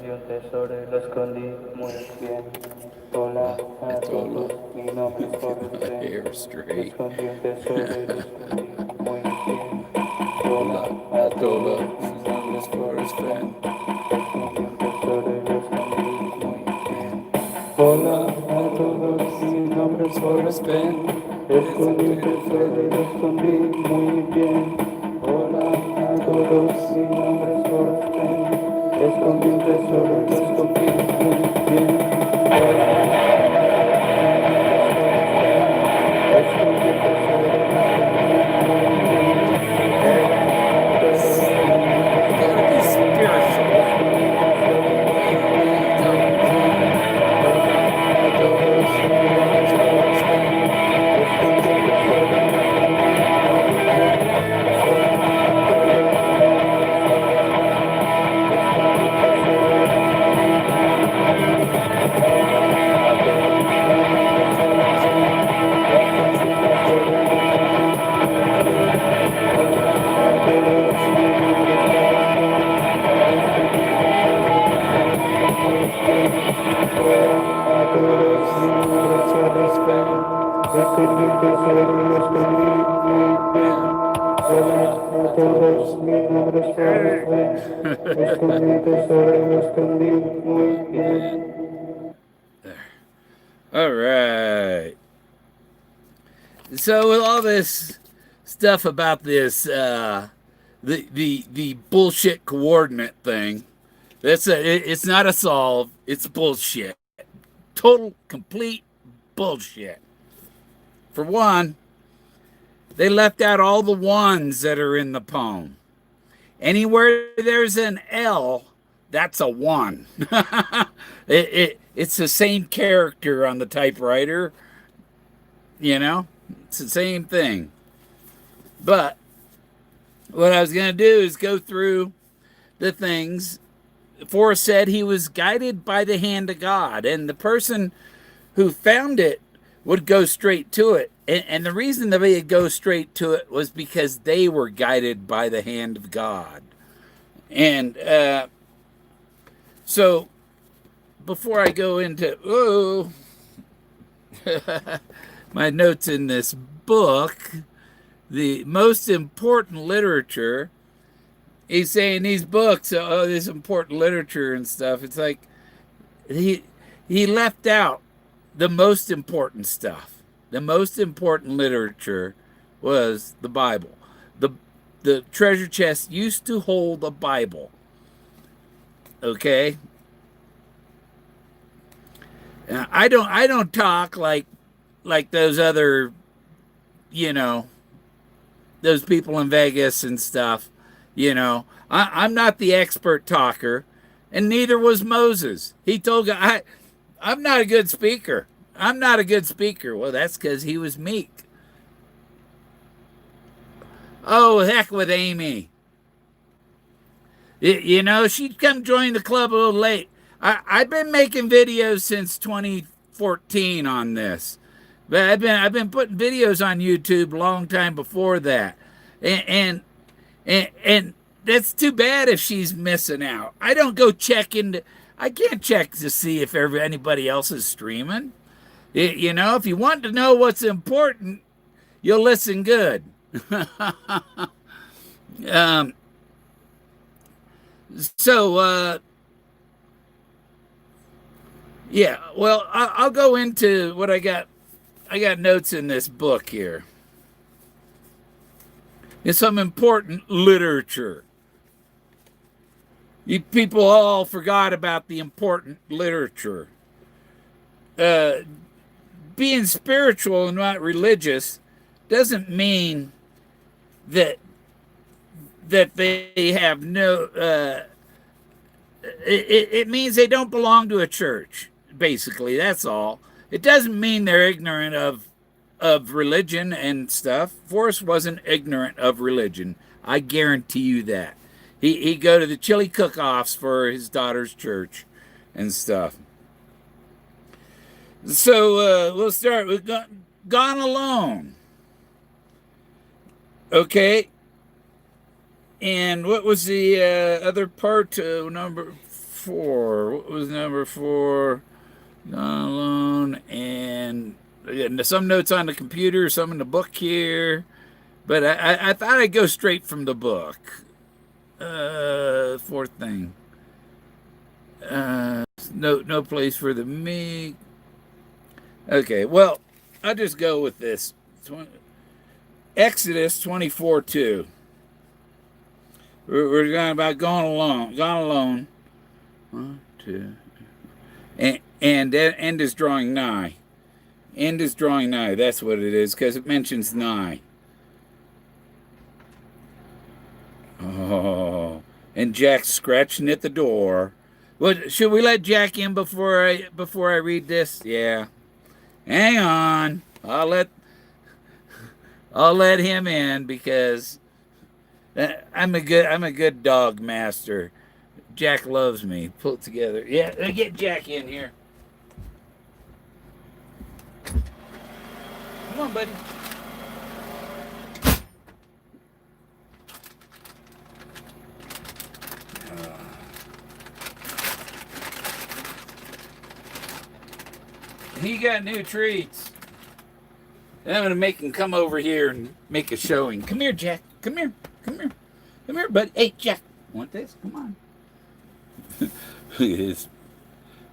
escondí un tesoro y lo escondí muy bien. Hola a todos, mi nombre es Forrest. Escondí un tesoro y lo escondí muy bien. Hola a todos, mi nombre es Forrest. Escondí un tesoro y lo escondí muy bien. Hola a todos, mi nombre es Forrest. Escondí un tesoro y lo escondí muy bien. Hola a todos, mi nombre es Forrest. Escondí un tesoro y lo escondí muy bien. Escondí un tesoro y lo All right. So with all this stuff about this, the bullshit coordinate thing, it's not a solve. It's bullshit. Total, complete bullshit. For one, they left out all the ones that are in the poem. Anywhere there's an L, that's a one. It's the same character on the typewriter, you know? It's the same thing. But what I was going to do is go through the things. Forrest said he was guided by the hand of God, and the person who found it would go straight to it. And the reason that they go straight to it was because they were guided by the hand of God. And so before I go into my notes in this book, the most important literature, he's saying these books, this important literature and stuff, it's like he left out the most important stuff. The most important literature was the Bible. The treasure chest used to hold a Bible. Okay? I don't talk like those other, those people in Vegas and stuff. I'm not the expert talker, and neither was Moses. He told God, I'm not a good speaker. I'm not a good speaker. Well, that's because he was meek. Oh, heck with Amy. She'd come join the club a little late. I've been making videos since 2014 on this. But I've been putting videos on YouTube a long time before that. And that's too bad if she's missing out. I don't go check into, I can't check to see if anybody else is streaming. If you want to know what's important, you'll listen good. Yeah, well, I'll go into what I got. I got notes in this book here. It's some important literature. You people all forgot about the important literature. Being spiritual and not religious doesn't mean that they have no. It means they don't belong to a church. Basically, that's all. It doesn't mean they're ignorant of religion and stuff. Forrest wasn't ignorant of religion. I guarantee you that. He'd go to the chili cook-offs for his daughter's church and stuff. So we'll start with Gone Alone. Okay. And what was the other part? Number 4? What was number 4? Gone alone, and some notes on the computer, some in the book here. But I thought I'd go straight from the book. Fourth thing. No place for the meek. Okay, well, I'll just go with this. Exodus 24:2. We're going about going alone. Gone alone. 1, 2. And end is drawing nigh. End is drawing nigh. That's what it is, because it mentions nigh. Oh, and Jack's scratching at the door. What, should we let Jack in before I read this? Yeah. Hang on. I'll let him in, because I'm a good dog master. Jack loves me. Pull it together. Yeah, get Jack in here. Come on, buddy. He got new treats. And I'm going to make him come over here and make a showing. Come here, Jack. Come here. Come here. Come here, bud. Hey, Jack. Want this? Come on. Look at his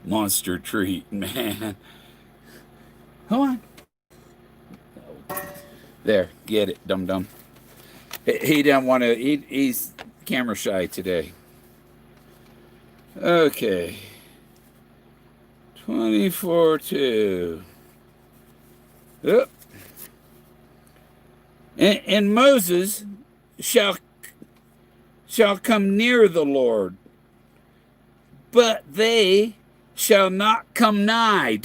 monster treat, man. Come on. There. Get it, dum-dum. He doesn't want to. He's camera shy today. Okay. 24:2. Yep. And Moses shall come near the Lord, but they shall not come nigh.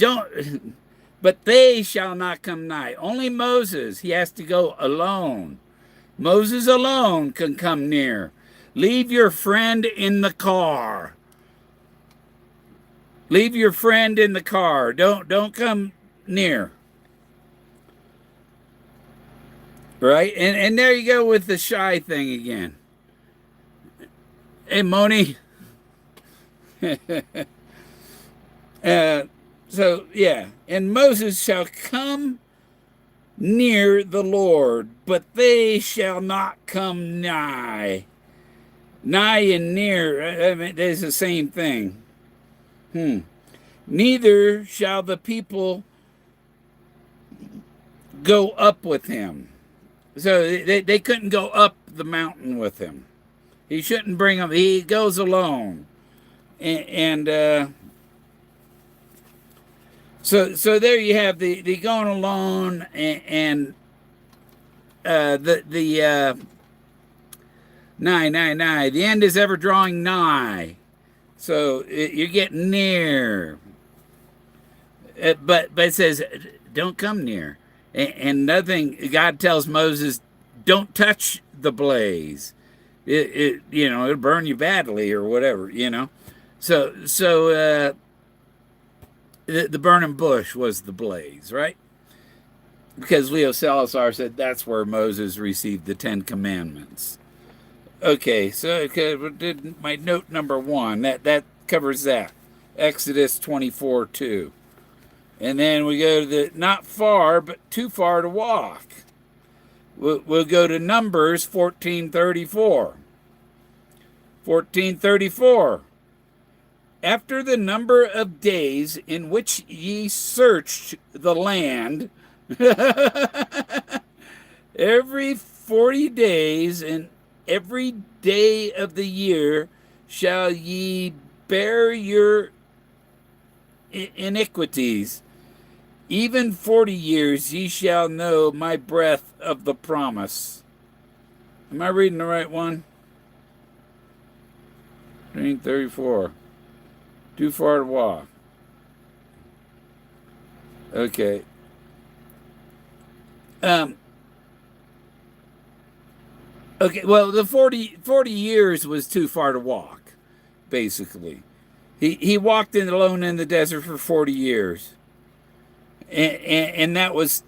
But they shall not come nigh. Only Moses, he has to go alone. Moses alone can come near. Leave your friend in the car. Leave your friend in the car. Don't come near. Right? And there you go with the shy thing again. Hey, Moni. So, yeah. And Moses shall come near the Lord, but they shall not come nigh. Nigh and near, I mean, it's the same thing. Neither shall the people go up with him. So they couldn't go up the mountain with him. He shouldn't bring them. He goes alone. So there you have the going alone and the nigh. The end is ever drawing nigh. So you're getting near. But it says, don't come near. And nothing, God tells Moses, don't touch the blaze. It'll burn you badly or whatever, So the burning bush was the blaze, right? Because Leo Salazar said that's where Moses received the 10 Commandments. Okay, so my note number 1, that covers that. Exodus 24:2. And then we go to the not far, but too far to walk. We'll go to Numbers 14:34. 14:34. After the number of days in which ye searched the land, every 40 days and every day of the year shall ye bear your iniquities. Even 40 years ye shall know my breath of the promise. Am I reading the right one? 34. Too far to walk. Okay. Okay, well, the 40 years was too far to walk, basically. He walked alone in the desert for 40 years. And that was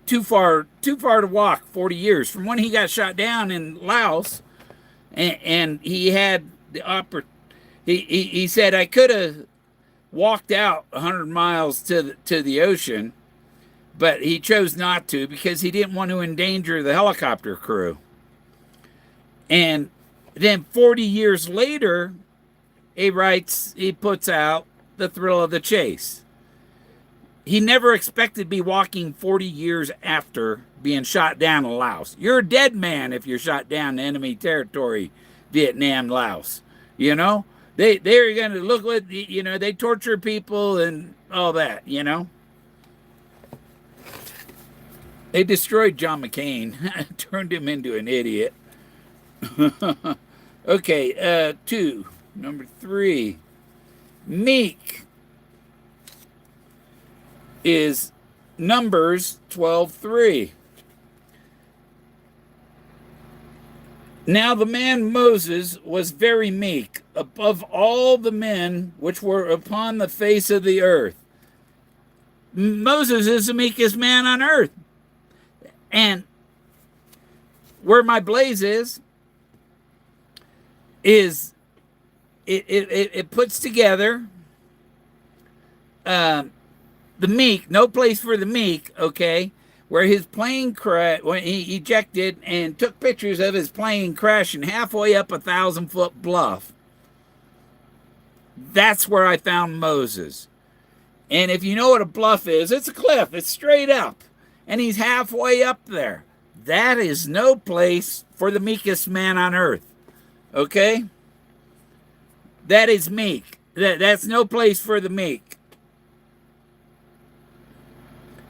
too far to walk, 40 years. From when he got shot down in Laos, and he had the he said, I could have walked out 100 miles to the ocean, but he chose not to because he didn't want to endanger the helicopter crew. And then 40 years later, he puts out The Thrill of the Chase. He never expected to be walking 40 years after being shot down in Laos. You're a dead man if you're shot down in enemy territory, Vietnam, Laos. You know, they're going to look what, they torture people and all that, They destroyed John McCain, turned him into an idiot. Okay, number 3. Meek is Numbers 12:3. Now the man Moses was very meek above all the men which were upon the face of the earth. Moses is the meekest man on earth. And where my blaze is it puts together the meek, no place for the meek, okay, where his plane when he ejected and took pictures of his plane crashing halfway up a 1,000-foot bluff. That's where I found Moses. And if you know what a bluff is, it's a cliff, it's straight up, and he's halfway up there. That is no place for the meekest man on earth, okay? That is meek. That's no place for the meek.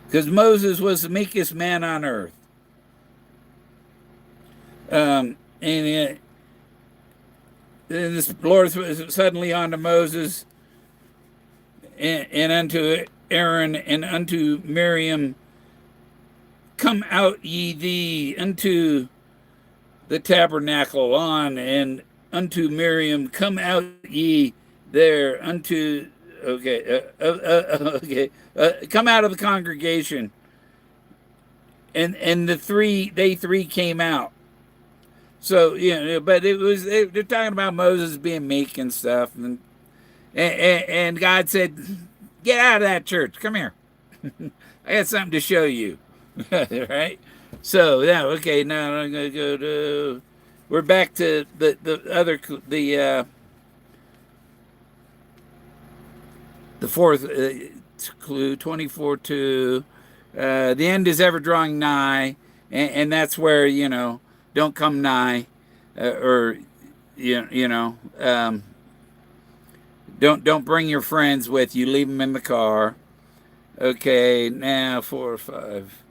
Because Moses was the meekest man on earth. And then the Lord was suddenly unto Moses and unto Aaron and unto Miriam, come out ye thee unto the tabernacle on, and unto Miriam, come out ye there unto, come out of the congregation. And they three came out. So, but they're talking about Moses being meek and stuff. And God said, get out of that church. Come here. I got something to show you. Right? So, yeah, okay, now I'm going to go to, we're back to the fourth clue, 24:2. The end is ever drawing nigh, and that's where, don't come nigh, or don't bring your friends with you. Leave them in the car. Okay, now 4 or 5.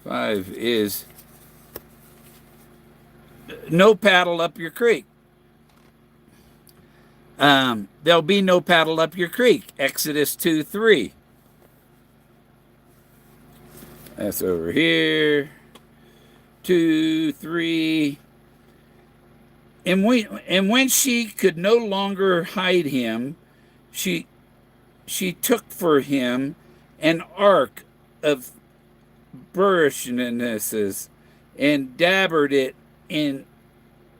5 is no paddle up your creek. There'll be no paddle up your creek. Exodus 2:3. That's over here. 2:3. And when she could no longer hide him, she took for him an ark of burnishes and dabbered it in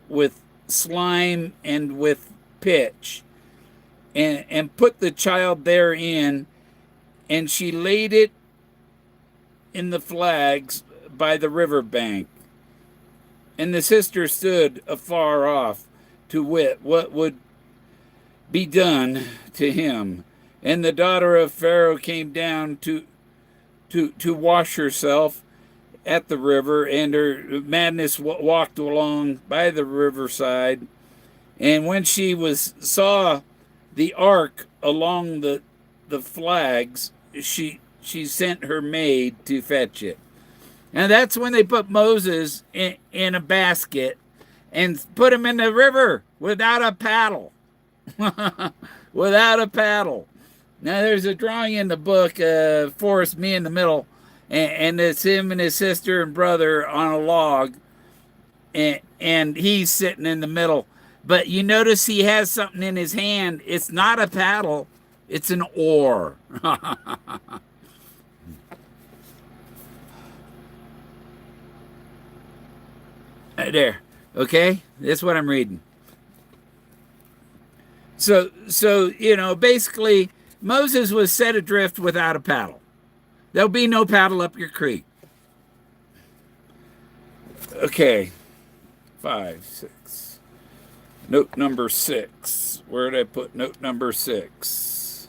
with slime and with pitch, and put the child therein, and she laid it in the flags by the river bank. And the sister stood afar off to wit what would be done to him. And the daughter of Pharaoh came down to wash herself at the river, and her madness walked along by the riverside. And when she saw the ark along the flags, she sent her maid to fetch it. And that's when they put Moses in a basket and put him in the river without a paddle. Without a paddle. Now there's a drawing in the book, Forrest, me in the middle, and it's him and his sister and brother on a log, and he's sitting in the middle. But you notice he has something in his hand. It's not a paddle, it's an oar. There, okay? That's what I'm reading. So basically, Moses was set adrift without a paddle. There'll be no paddle up your creek. Okay, 5, 6. Note number 6. Where did I put note number 6?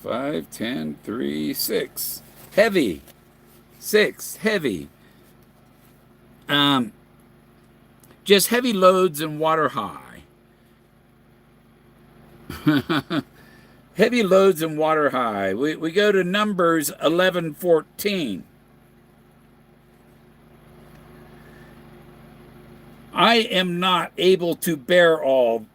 5, 10, 3, 6. Heavy. 6, heavy. Just heavy loads and water high. Heavy loads and water high. We go to Numbers 11:14. I am not able to bear all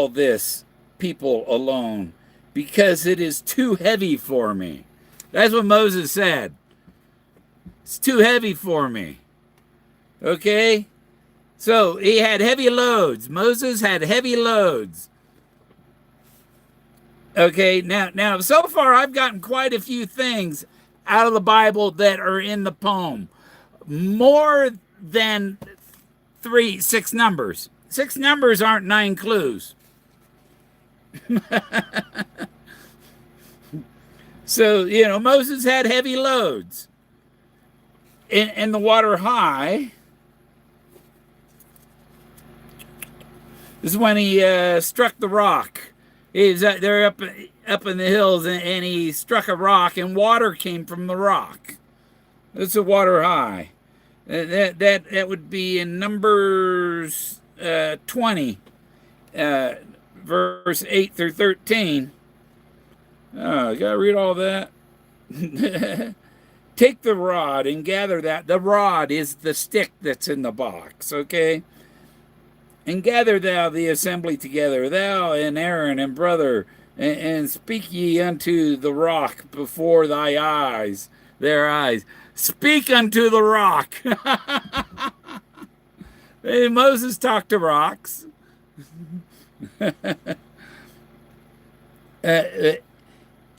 this people alone, because it is too heavy for me. That's what Moses said. It's too heavy for me. Okay? So he had heavy loads. Moses had heavy loads. Okay, now so far I've gotten quite a few things out of the Bible that are in the poem. More than 6 numbers. 6 numbers aren't 9 clues. So, Moses had heavy loads. And the water high. This is when he struck the rock. They're up in the hills, and he struck a rock, and water came from the rock. That's a water high. That would be in Numbers 20, verse 8 through 13. Oh, you gotta read all that. Take the rod and gather that. The rod is the stick that's in the box, okay? And gather thou the assembly together, thou and Aaron and brother, and speak ye unto the rock before thy eyes, their eyes. Speak unto the rock. Hey, Moses talked to rocks.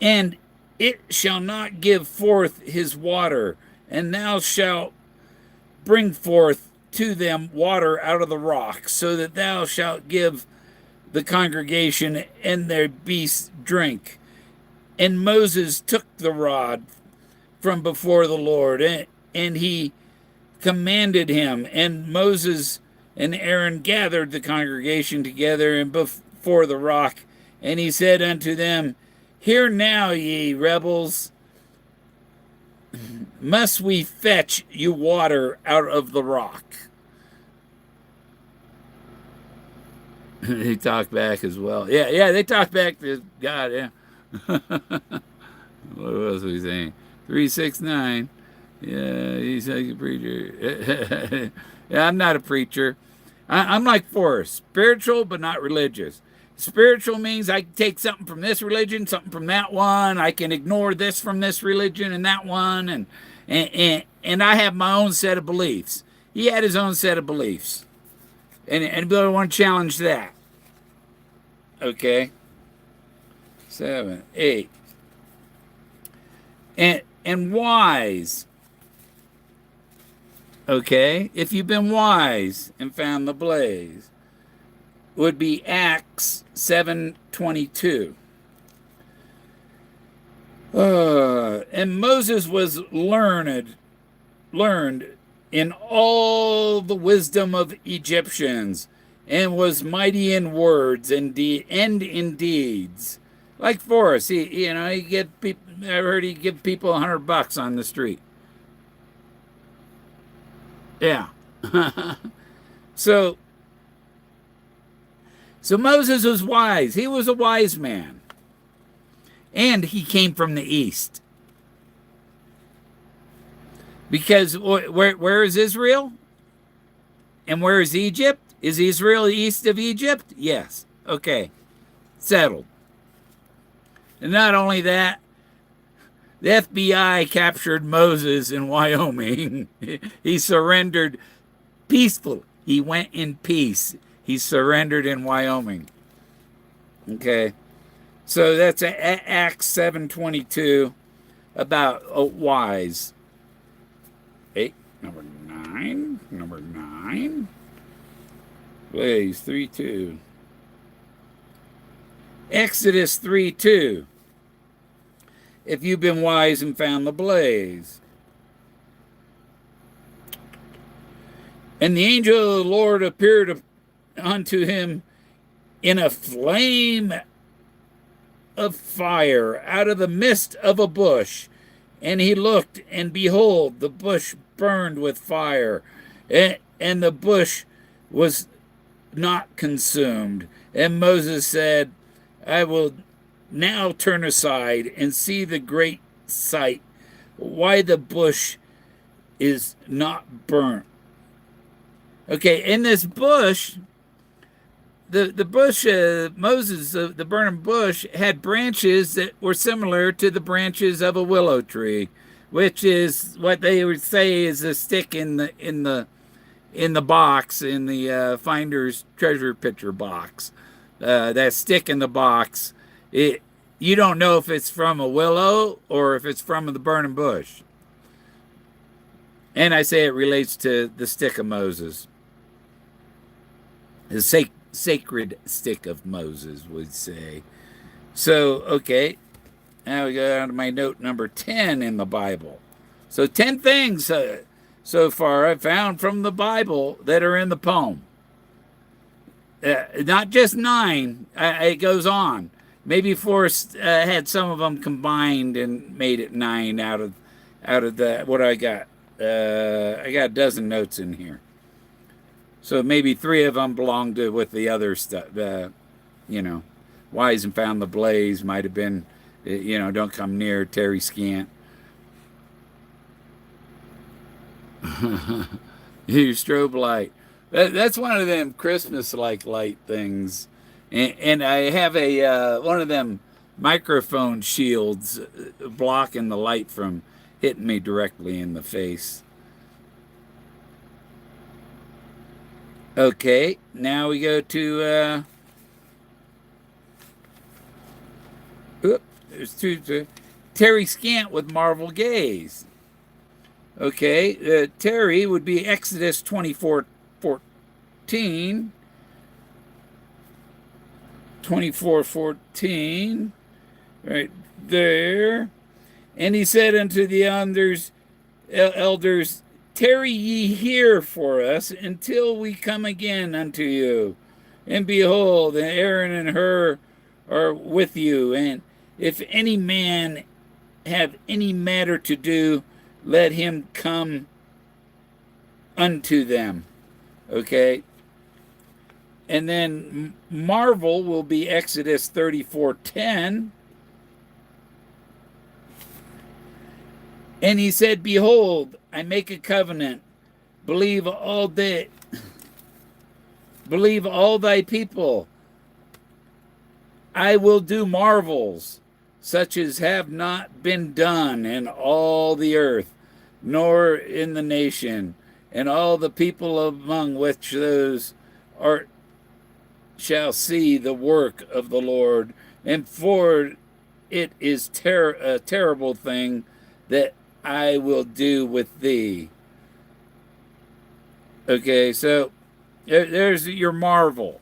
And it shall not give forth his water, and thou shalt bring forth to them water out of the rock, so that thou shalt give the congregation and their beasts drink. And Moses took the rod from before the Lord, and he commanded him. And Moses and Aaron gathered the congregation together and before the rock, and he said unto them, Hear now, ye rebels, must we fetch you water out of the rock? They talk back as well. Yeah, they talk back to God, yeah. What else was he saying? 369. Yeah, he's like a preacher. Yeah, I'm not a preacher. I'm like Forrest, spiritual but not religious. Spiritual means I can take something from this religion, something from that one. I can ignore this from this religion and that one, and I have my own set of beliefs. He had his own set of beliefs, and anybody want to challenge that? Okay. 7, 8, and wise. Okay, if you've been wise and found the blaze, would be Acts 7:22. And Moses was learned in all the wisdom of Egyptians, and was mighty in words and in deeds. Like Forrest, he get people. I heard he give people $100 on the street. Yeah. So Moses was wise. He was a wise man. And he came from the east. Because where is Israel? And where is Egypt? Is Israel east of Egypt? Yes. Okay. Settled. And not only that, the FBI captured Moses in Wyoming. He surrendered peacefully. He went in peace. He surrendered in Wyoming. Okay. So that's Acts 7:22 about wise. 8, number 9. Blaze 3:2. Exodus 3:2. If you've been wise and found the blaze. And the angel of the Lord appeared unto him in a flame of fire out of the midst of a bush. And he looked, and behold, the bush burned with fire, and the bush was not consumed. And Moses said, I will now turn aside and see the great sight, why the bush is not burnt. Okay, in this bush, the bush, Moses, the burning bush, had branches that were similar to the branches of a willow tree, which is what they would say is a stick in the box, in the finder's treasure picture box. That stick in the box, you don't know if it's from a willow or if it's from the burning bush. And I say it relates to the stick of Moses. The sacred stick of Moses, would say. So, okay, now we go down to my note number 10 in the Bible. So 10 things so far I found from the Bible that are in the poem. Not just 9, it goes on. Maybe Forrest had some of them combined and made it 9 out of the, what I got. I got a dozen notes in here. So maybe 3 of them belong to with the other stuff. Wise and found the blaze might have been, don't come near Terry Scant. Your strobe light. That's one of them Christmas-like light things. And I have one of them microphone shields blocking the light from hitting me directly in the face. Okay, now we go to there's 2 Terry Scant with Marvel Gaze. Okay, Terry would be Exodus 24:14. 24:14, right there. And he said unto the elders, tarry ye here for us until we come again unto you. And behold, Aaron and Hur are with you. And if any man have any matter to do, let him come unto them. Okay. And then marvel will be Exodus 34:10. And he said, behold, I make a covenant. Believe all thy people. I will do marvels, such as have not been done in all the earth, nor in the nation, and all the people among which those art shall see the work of the Lord, and for it is a terrible thing that I will do with thee. Okay, so there's your marvel.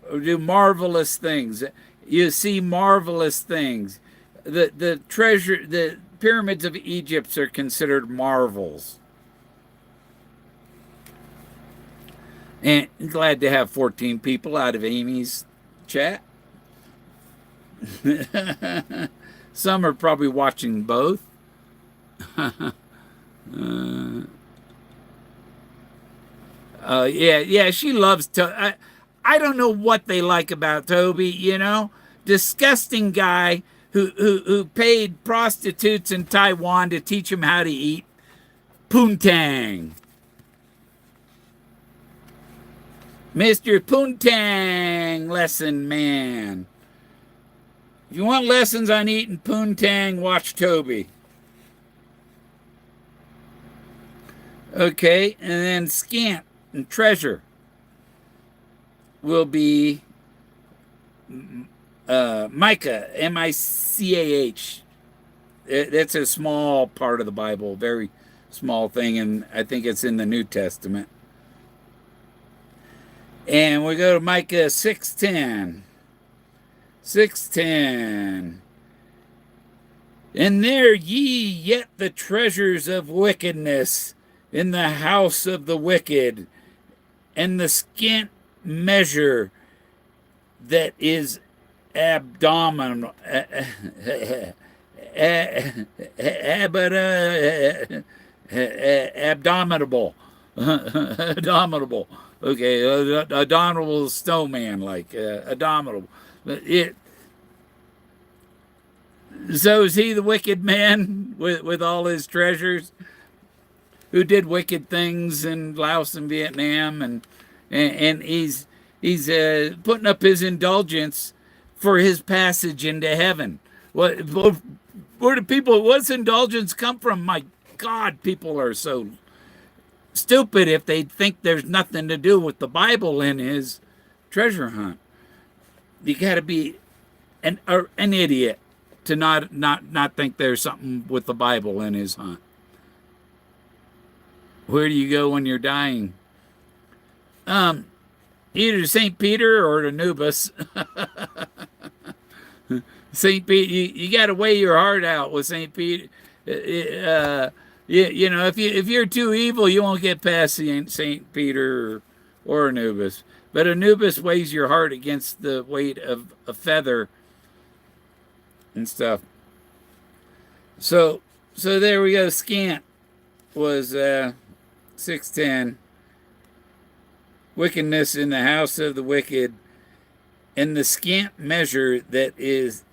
Do marvelous things. You see marvelous things. The pyramids of Egypt are considered marvels. And glad to have 14 people out of Amy's chat. Some are probably watching both. Yeah, she loves Toby. I don't know what they like about Toby, Disgusting guy who paid prostitutes in Taiwan to teach him how to eat poontang. Mr. Poontang lesson man. If you want lessons on eating poontang, watch Toby. Okay, and then Scant and Treasure will be Micah, M-I-C-A-H. That's a small part of the Bible, very small thing, and I think it's in the New Testament. And we go to Micah 6:10. 6:10. And there ye yet the treasures of wickedness in the house of the wicked, and the scant measure that is abdominable, abdominable, abominable. Okay, abominable snowman, like abominable. It. So is he the wicked man with all his treasures, who did wicked things in Laos and Vietnam, and he's putting up his indulgence for his passage into heaven. Where do people? What's indulgence come from? My God, people are so stupid if they think there's nothing to do with the Bible in his treasure hunt. You got to be an idiot to not think there's something with the Bible in his hunt. Where do you go when you're dying? Either St. Peter or Anubis. St. Peter, you got to weigh your heart out with St. Peter. You know, if you're too evil, you won't get past St. Peter or Anubis. But Anubis weighs your heart against the weight of a feather and stuff. So there we go. Scant was 6:10. Wickedness in the house of the wicked, and the scant measure that is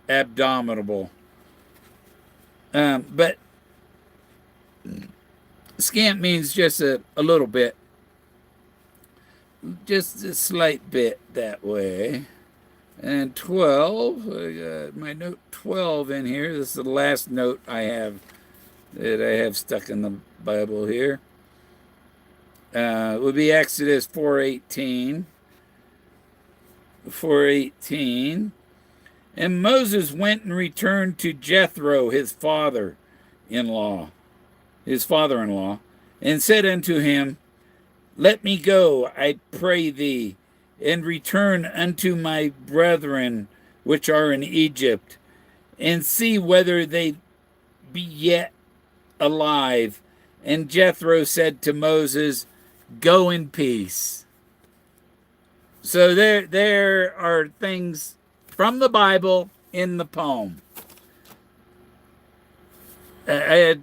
abominable. But scant means just a little bit, just a slight bit that way. And 12, I got my note 12 in here. This is the last note I have that I have stuck in the Bible here. Would be Exodus 4:18. 4:18. And Moses went and returned to Jethro, his father-in-law, and said unto him, Let me go, I pray thee, and return unto my brethren which are in Egypt, and see whether they be yet alive. And Jethro said to Moses, Go in peace. So there are things from the Bible in the poem. A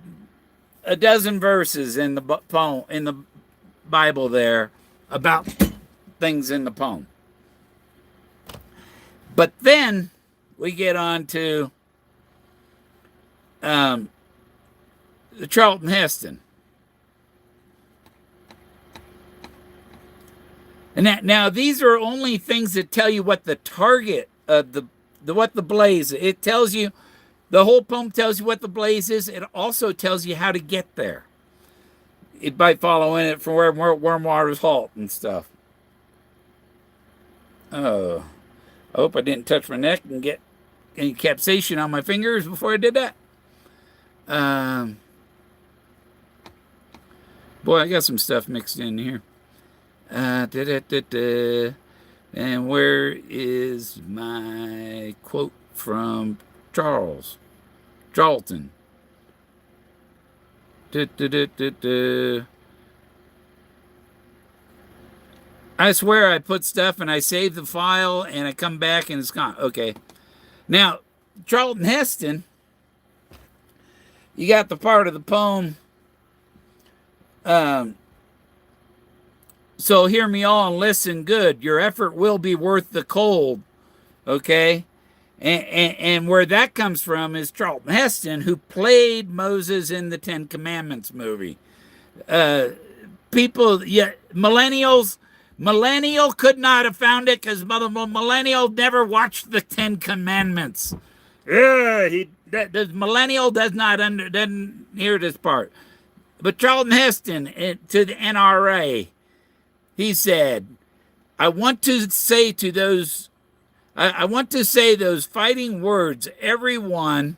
dozen verses in the poem, in the Bible there about things in the poem. But then we get on to the Charlton Heston. And now these are only things that tell you what the target of what the blaze. It tells you, the whole poem tells you what the blaze is. It also tells you how to get there. By following it from where warm waters halt and stuff. Oh, I hope I didn't touch my neck and get any capsation on my fingers before I did that. Boy, I got some stuff mixed in here. And where is my quote from Charlton? I swear I put stuff and I save the file and I come back and it's gone. Okay. Now, Charlton Heston, you got the part of the poem. So hear me all and listen good. Your effort will be worth the cold. Okay. And where that comes from is Charlton Heston, who played Moses in the Ten Commandments movie. Millennial could not have found it because millennial never watched the Ten Commandments. Millennial doesn't hear this part. But Charlton Heston to the NRA, he said, I want to say those fighting words, everyone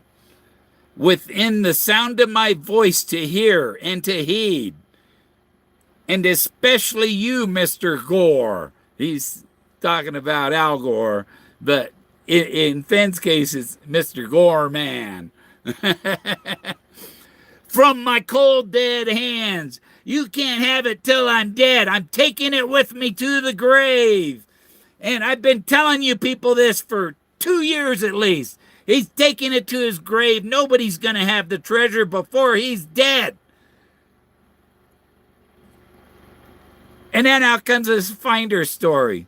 within the sound of my voice to hear and to heed. And especially you, Mr. Gore. He's talking about Al Gore, but in Fenn's case, it's Mr. Gorman. From my cold, dead hands. You can't have it till I'm dead. I'm taking it with me to the grave. And I've been telling you people this for 2 years at least. He's taking it to his grave. Nobody's going to have the treasure before he's dead. And then out comes this finder story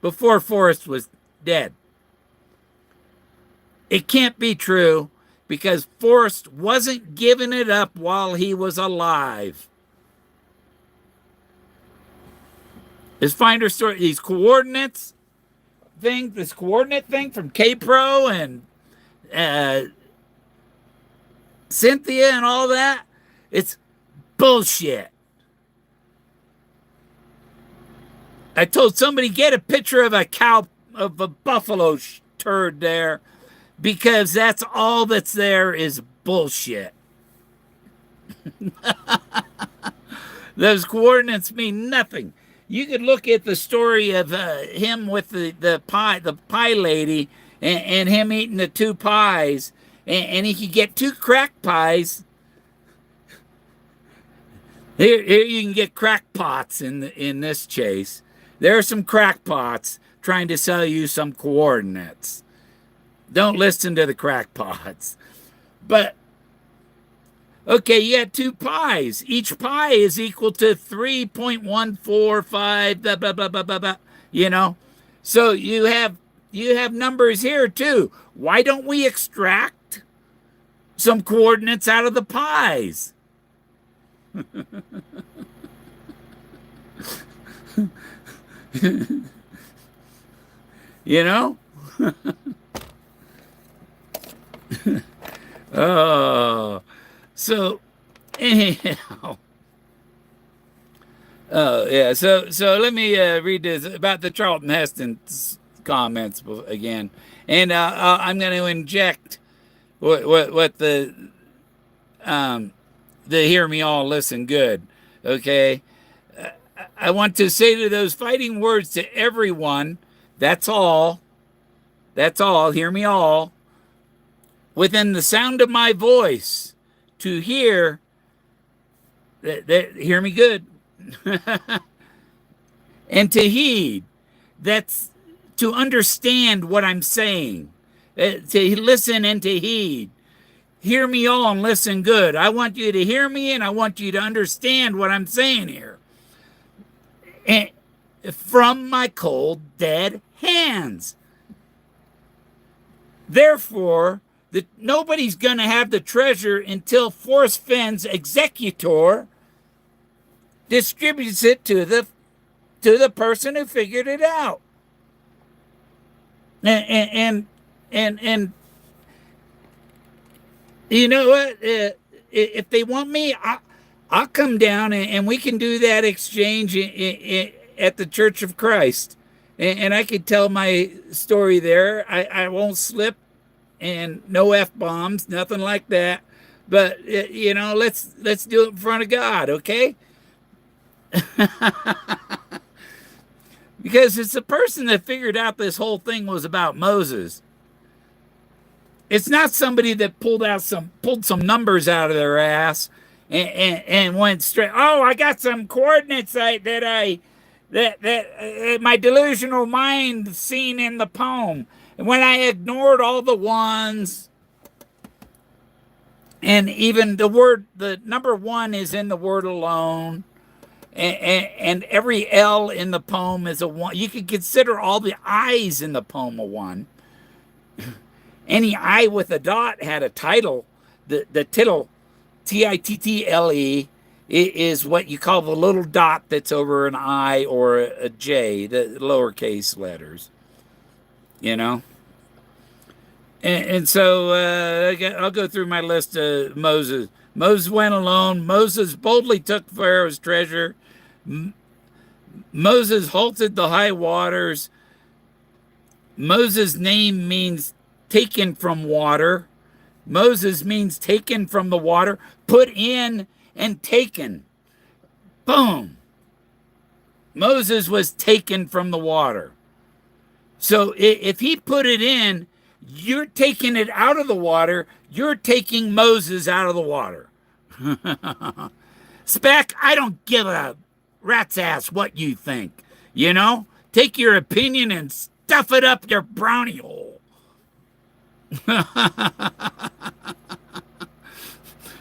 before Forrest was dead. It can't be true because Forrest wasn't giving it up while he was alive. This finder story, these coordinates thing, this coordinate thing from K-Pro and Cynthia and all that, it's bullshit. I told somebody, get a picture of a cow, of a buffalo turd there, because that's all that's there is bullshit. Those coordinates mean nothing. You could look at the story of him with the pie lady, and him eating the 2 pies, and he could get 2 crack pies. Here you can get crackpots in this chase. There are some crackpots trying to sell you some coordinates. Don't listen to the crackpots. But, okay, you had 2 pies. Each pie is equal to 3.145, blah, blah, blah, blah, blah, blah, you know? So you have numbers here, too. Why don't we extract some coordinates out of the pies? You know? Oh, so anyhow. Oh yeah, so let me read this about the Charlton Heston comments again, and I'm going to inject what the hear me all, listen good, okay. I want to say to those fighting words to everyone, that's all, hear me all, within the sound of my voice, to hear, that hear me good, and to heed, that's to understand what I'm saying, to listen and to heed. Hear me all and listen good. I want you to hear me, and I want you to understand what I'm saying here. And from my cold, dead hands. Therefore, nobody's going to have the treasure until Forrest Fenn's executor distributes it to the person who figured it out. And you know what? If they want me, I'll come down and we can do that exchange at the Church of Christ. And I could tell my story there. I won't slip, and no F-bombs, nothing like that. But, you know, let's do it in front of God, okay? Because it's the person that figured out this whole thing was about Moses. It's not somebody that pulled some numbers out of their ass and went straight. Oh, I got some coordinates that my delusional mind seen in the poem. And when I ignored all the ones, and even the number 1 is in the word alone, and every L in the poem is a 1. You could consider all the I's in the poem a 1. Any I with a dot had a title. The tittle, Tittle, is what you call the little dot that's over an I or a J, the lowercase letters. You know? And so I'll go through my list of Moses. Moses went alone. Moses boldly took Pharaoh's treasure. Moses halted the high waters. Moses' name means taken from water. Moses means taken from the water, put in and taken. Boom. Moses was taken from the water. So if he put it in, you're taking it out of the water. You're taking Moses out of the water. Spec, I don't give a rat's ass what you think. You know? Take your opinion and stuff it up your brownie hole.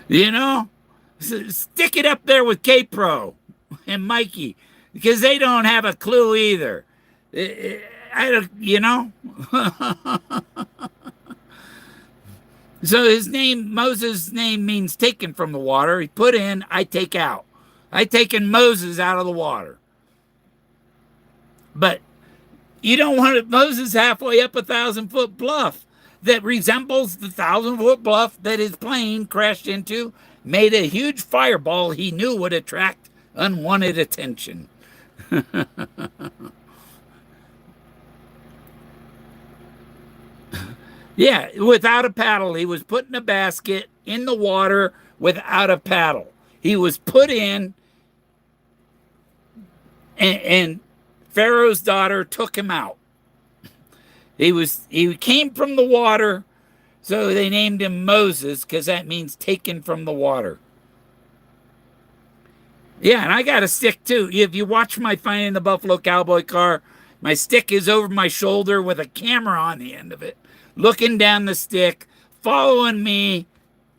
You know? Stick it up there with K-Pro and Mikey, because they don't have a clue either. I don't, you know? So his name, Moses' name, means taken from the water. He put in, I take out. I taken Moses out of the water. But you don't want it, Moses halfway up a 1,000-foot bluff that resembles the 1,000-foot bluff that his plane crashed into, made a huge fireball he knew would attract unwanted attention. Yeah, without a paddle. He was put in a basket in the water without a paddle. He was put in, and Pharaoh's daughter took him out. He came from the water, so they named him Moses, because that means taken from the water. Yeah, and I got a stick too. If you watch my Finding the Buffalo Cowboy car, my stick is over my shoulder with a camera on the end of it, looking down the stick, following me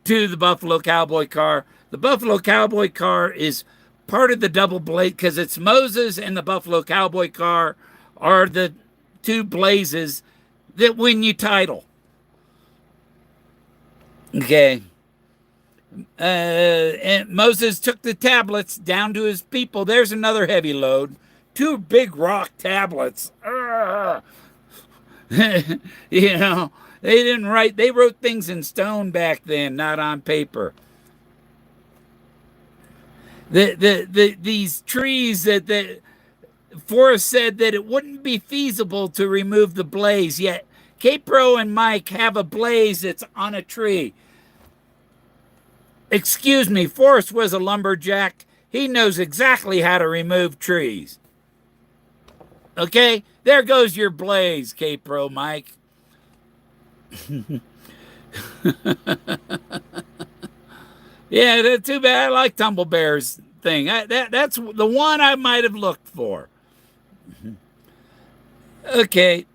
to the Buffalo Cowboy car. The Buffalo Cowboy car is part of the double blaze, because it's Moses and the Buffalo Cowboy car are the two blazes that win you title. Okay. And Moses took the tablets down to his people. There's another heavy load. 2 big rock tablets. You know, they wrote things in stone back then, not on paper. These trees that Forrest said that it wouldn't be feasible to remove the blaze, yet K-Pro and Mike have a blaze that's on a tree. Excuse me, Forrest was a lumberjack. He knows exactly how to remove trees. Okay, there goes your blaze, K-Pro Mike. Yeah, that's too bad. I like Tumble Bear's thing. That's the one I might have looked for. Okay.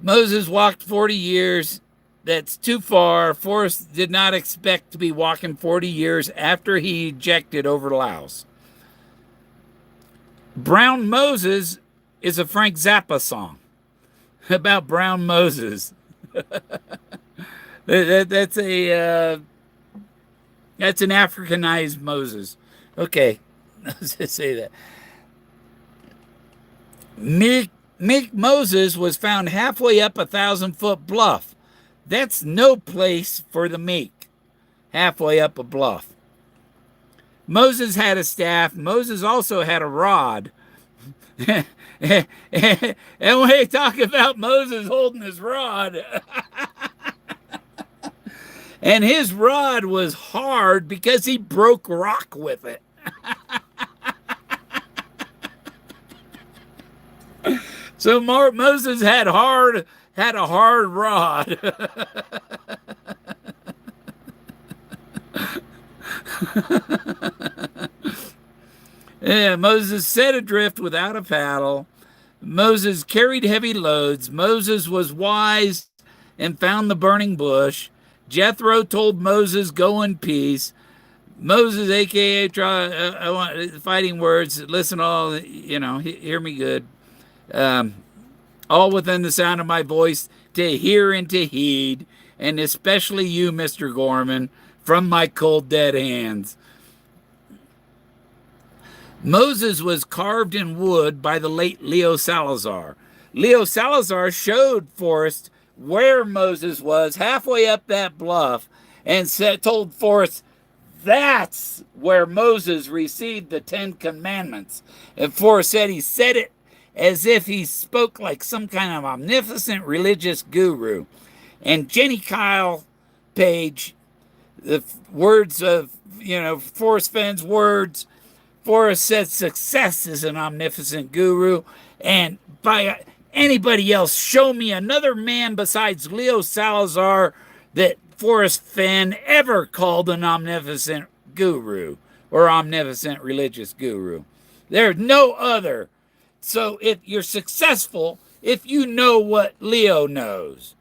Moses walked 40 years. That's too far. Forrest did not expect to be walking 40 years after he ejected over Laos. Brown Moses is a Frank Zappa song about Brown Moses. That's an Africanized Moses. Okay, let's just say that. Meek Moses was found halfway up a 1,000-foot bluff. That's no place for the meek, halfway up a bluff. Moses had a staff. Moses also had a rod. And when they talk about Moses holding his rod, and his rod was hard because he broke rock with it. So Moses had a hard rod. Yeah, Moses set adrift without a paddle. Moses carried heavy loads. Moses was wise and found the burning bush. Jethro told Moses, "Go in peace." Moses, a.k.a. I want fighting words. Listen, all hear me good. All within the sound of my voice, to hear and to heed, and especially you, Mr. Gorman, from my cold dead hands. Moses was carved in wood by the late Leo Salazar. Leo Salazar showed Forrest where Moses was halfway up that bluff and told Forrest that's where Moses received the 10 Commandments. And Forrest said he said it as if he spoke like some kind of omnipotent religious guru. And Jenny Kyle Page, the words of, Forrest Fenn's words, Forrest said success is an omnipotent guru, and anybody else. Show me another man besides Leo Salazar that Forrest Fenn ever called an omnipotent guru or omnipotent religious guru. There's no other. So if you're successful, if you know what Leo knows,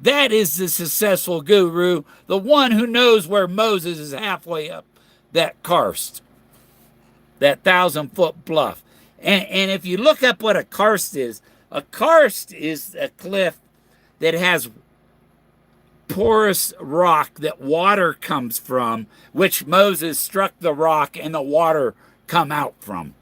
that is the successful guru, the one who knows where Moses is halfway up that karst, that 1,000-foot bluff. And if you look up what a karst is a cliff that has porous rock that water comes from, which Moses struck the rock and the water come out from.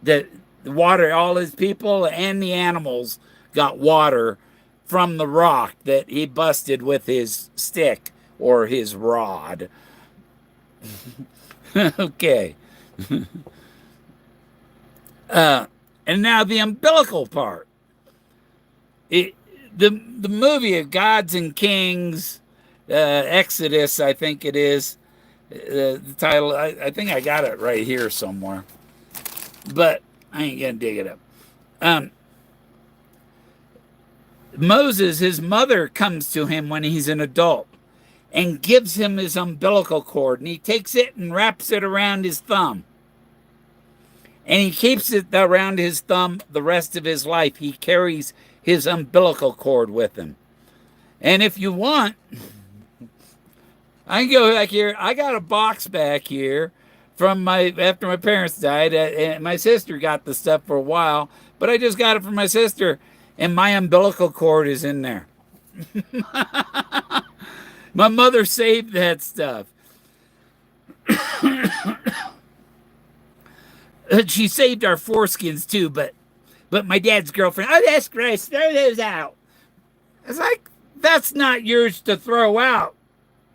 The water, all his people and the animals got water from the rock that he busted with his stick or his rod. Okay. And now the umbilical part. The movie of Gods and Kings, Exodus, I think it is. The title, I think I got it right here somewhere. But I ain't going to dig it up. Moses, his mother comes to him when he's an adult and gives him his umbilical cord. And he takes it and wraps it around his thumb. And he keeps it around his thumb the rest of his life. He carries his umbilical cord with him. And if you want, I can go back here. I got a box back here from after my parents died. And my sister got the stuff for a while, but I just got it from my sister. And my umbilical cord is in there. My mother saved that stuff. She saved our foreskins too, but my dad's girlfriend, oh, that's gross, throw those out. It's like, that's not yours to throw out,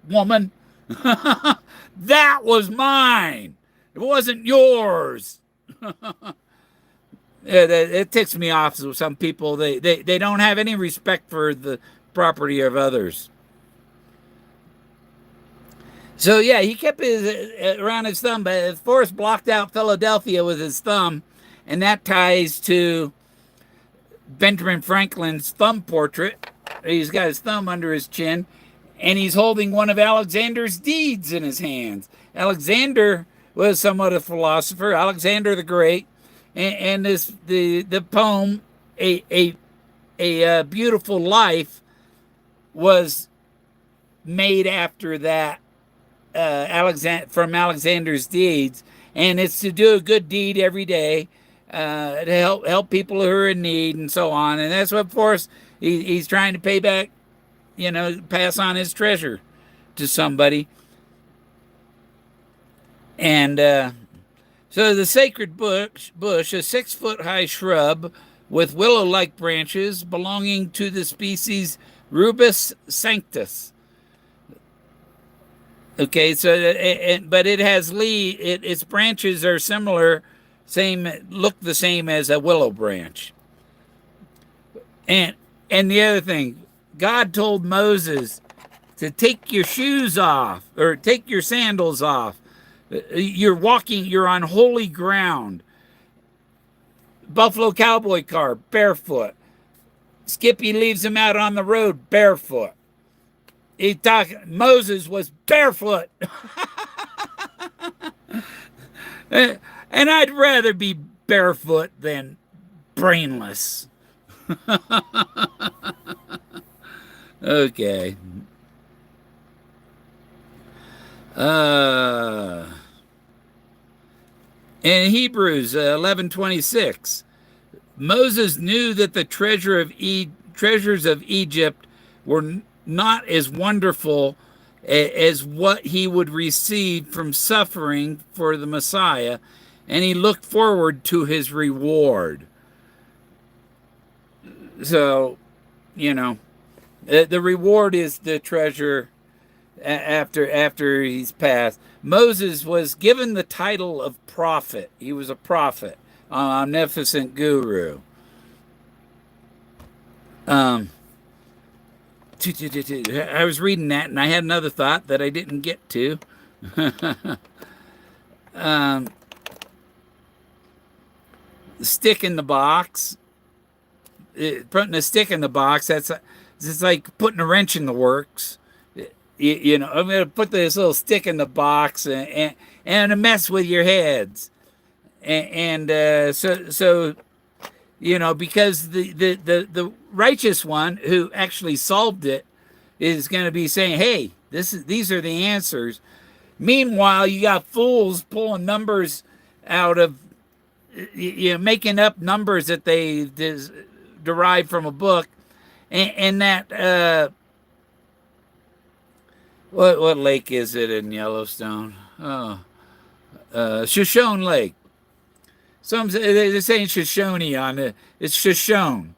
woman. That was mine. It wasn't yours. It ticks me off. So some people, they don't have any respect for the property of others. So yeah, he kept his around his thumb, but Forrest blocked out Philadelphia with his thumb, and that ties to Benjamin Franklin's thumb portrait. He's got his thumb under his chin, and he's holding one of Alexander's deeds in his hands. Alexander was somewhat a philosopher, Alexander the Great, and the poem a Beautiful Life was made after that. From Alexander's deeds, and it's to do a good deed every day to help people who are in need and so on. And that's what Forrest, he's trying to pay back, pass on his treasure to somebody. And so the sacred bush, a 6-foot-high shrub with willow-like branches belonging to the species Rubus sanctus. Okay, so but it has its branches are similar, look the same as a willow branch. And the other thing, God told Moses to take your shoes off or take your sandals off. You're on holy ground. Buffalo cowboy car, barefoot. Skippy leaves him out on the road, barefoot. Moses was barefoot. And I'd rather be barefoot than brainless. Okay. In Hebrews 11:26, Moses knew that the treasures of Egypt were not as wonderful as what he would receive from suffering for the Messiah, and he looked forward to his reward. So, the reward is the treasure after he's passed. Moses was given the title of prophet. He was a prophet, an omnipotent guru. I was reading that, and I had another thought that I didn't get to. Stick in the box. putting a stick in the box. It's like putting a wrench in the works. You know, I'm going to put this little stick in the box and a mess with your heads. So you know, because the righteous one who actually solved it is going to be saying, "Hey, these are the answers." Meanwhile, you got fools pulling numbers out of, you know, making up numbers that they derive from a book, and that what lake is it in Yellowstone? Oh, Shoshone Lake. They're saying Shoshone on it. It's Shoshone.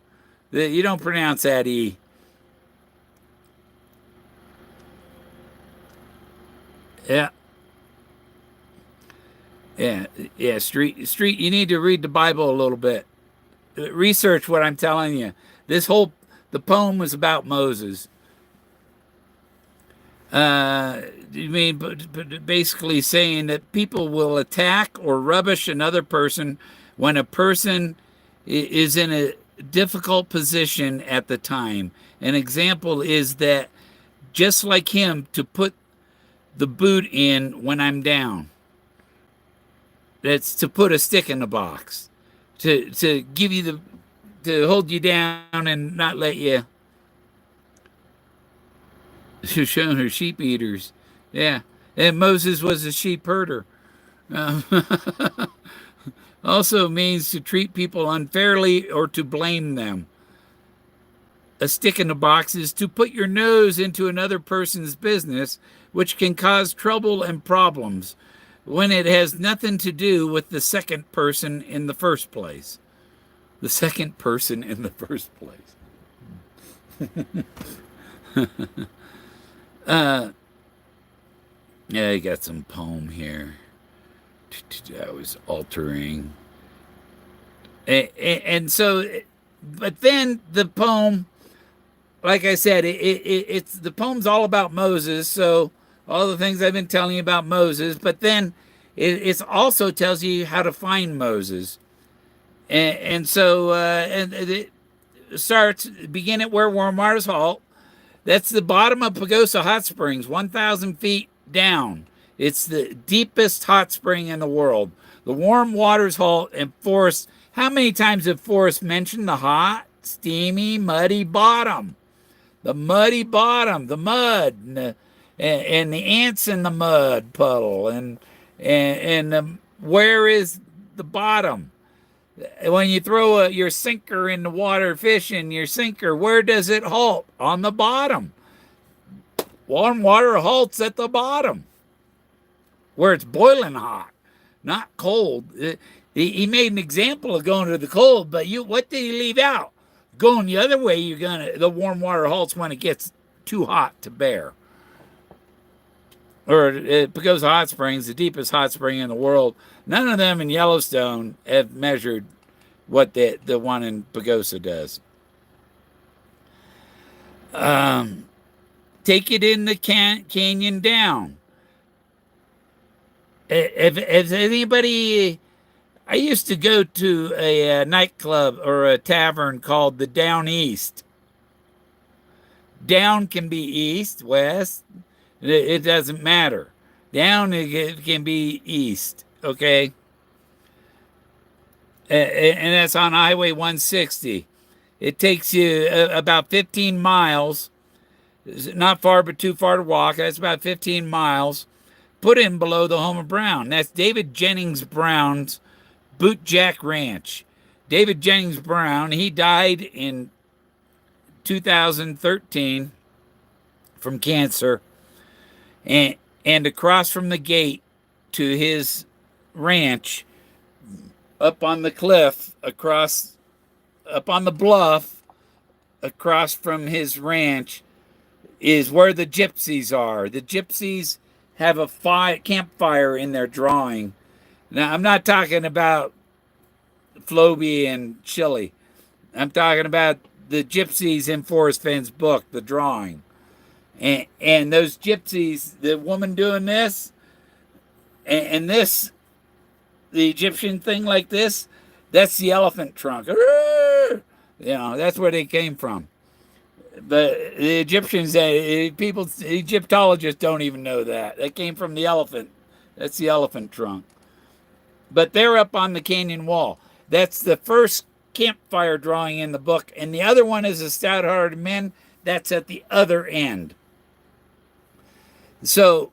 You don't pronounce that E. Yeah. Yeah. Street. You need to read the Bible a little bit. Research what I'm telling you. The poem was about Moses. You mean, but basically saying that people will attack or rubbish another person when a person is in a difficult position at the time. An example is that just like him to put the boot in when I'm down. That's to put a stick in the box, to give you to hold you down and not let you. Shown her sheep eaters, yeah, and Moses was a sheep herder. Also means to treat people unfairly or to blame them. A stick in the box is to put your nose into another person's business, which can cause trouble and problems when it has nothing to do with the second person in the first place. The second person in the first place. Yeah, I got some poem here. I was altering. And so, but then the poem, like I said, it's the poem's all about Moses. So all the things I've been telling you about Moses, but then it also tells you how to find Moses. And so it starts, begin at where warm waters halt. That's the bottom of Pagosa Hot Springs, 1,000 feet down. It's the deepest hot spring in the world. The warm waters halt and Forrest. How many times have Forrest mentioned the hot, steamy, muddy bottom? The muddy bottom, the mud, and the ants in the mud puddle, and where is the bottom? When you throw your sinker in the water fishing, your sinker, where does it halt? On the bottom. Warm water halts at the bottom, where it's boiling hot, not cold. He made an example of going to the cold, but what did he leave out? Going the other way, the warm water halts when it gets too hot to bear. Or Pagosa Hot Springs, the deepest hot spring in the world. None of them in Yellowstone have measured what the one in Pagosa does. Take it in the canyon down. If anybody, I used to go to a nightclub or a tavern called the Down East. Down can be east, west. It doesn't matter. Down it can be east, okay? And that's on Highway 160. It takes you about 15 miles. Not far, but too far to walk. That's about 15 miles. Put in below the home of Brown. That's David Jennings Brown's Bootjack Ranch. David Jennings Brown, he died in 2013 from cancer. And across from the gate to his ranch, up on the cliff, up on the bluff, across from his ranch, is where the gypsies are. The gypsies have a campfire in their drawing. Now, I'm not talking about Floby and Chili. I'm talking about the gypsies in Forrest Fenn's book, The Drawing. And those gypsies, the woman doing this, and this, the Egyptian thing like this, that's the elephant trunk. That's where they came from. But the Egyptians, Egyptologists don't even know that. That came from the elephant. That's the elephant trunk. But they're up on the canyon wall. That's the first campfire drawing in the book. And the other one is a stout-hearted men. That's at the other end. So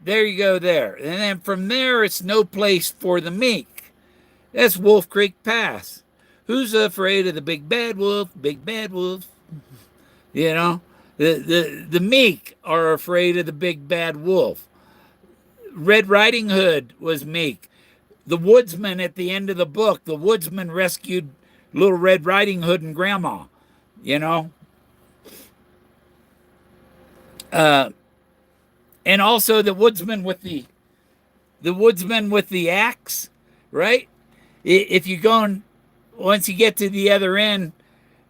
there you go there. And then from there, it's no place for the meek. That's Wolf Creek Pass. Who's afraid of the big bad wolf? Big bad wolf. The meek are afraid of the big bad wolf. Red Riding Hood was meek. The woodsman at the end of the book, the woodsman rescued little Red Riding Hood and Grandma. And also the woodsman with the axe, right? If you go once you get to the other end,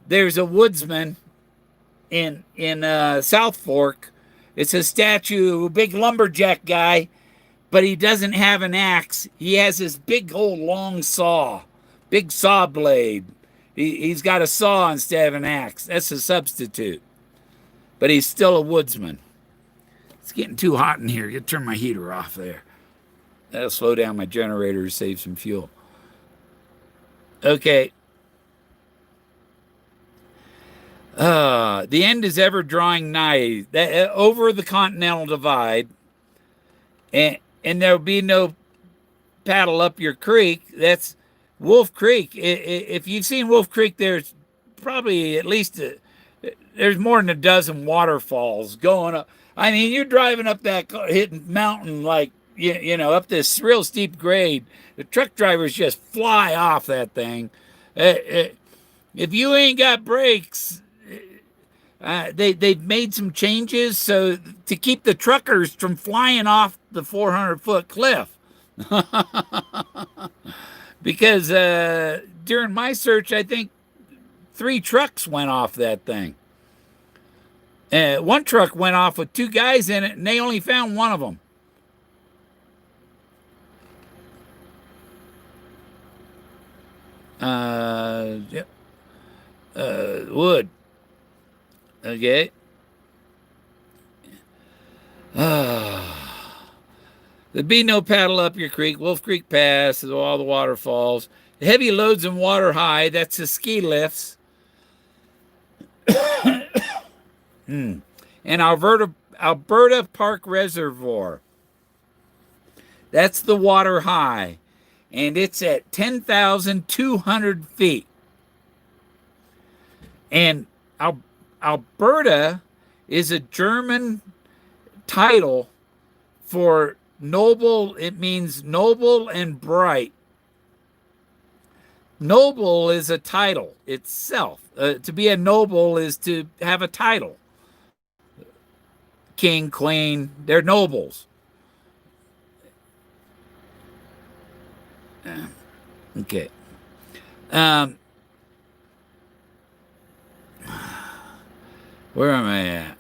there's a woodsman in South Fork. It's a statue, a big lumberjack guy, but he doesn't have an axe. He has this big old long saw, big saw blade. He's got a saw instead of an axe. That's a substitute, but he's still a woodsman. It's getting too hot in here. I gotta turn my heater off there. That'll slow down my generator to save some fuel. Okay. The end is ever drawing nigh. Over the Continental Divide, and there'll be no paddle up your creek. That's Wolf Creek. If you've seen Wolf Creek, there's probably at least there's more than a dozen waterfalls going up. I mean, you're driving up that hitting mountain like up this real steep grade. The truck drivers just fly off that thing. If you ain't got brakes, they've made some changes so to keep the truckers from flying off the 400-foot cliff. Because during my search, I think 3 trucks went off that thing. One truck went off with 2 guys in it, and they only found one of them. Yep. Wood. Okay. There'd be no paddle up your creek. Wolf Creek Pass is all the waterfalls. The heavy loads and water high, that's the ski lifts. And Alberta Park Reservoir. That's the water high. And it's at 10,200 feet. And Alberta is a German title for noble. It means noble and bright. Noble is a title itself. To be a noble is to have a title. King, queen, they're nobles. Okay. Where am I at?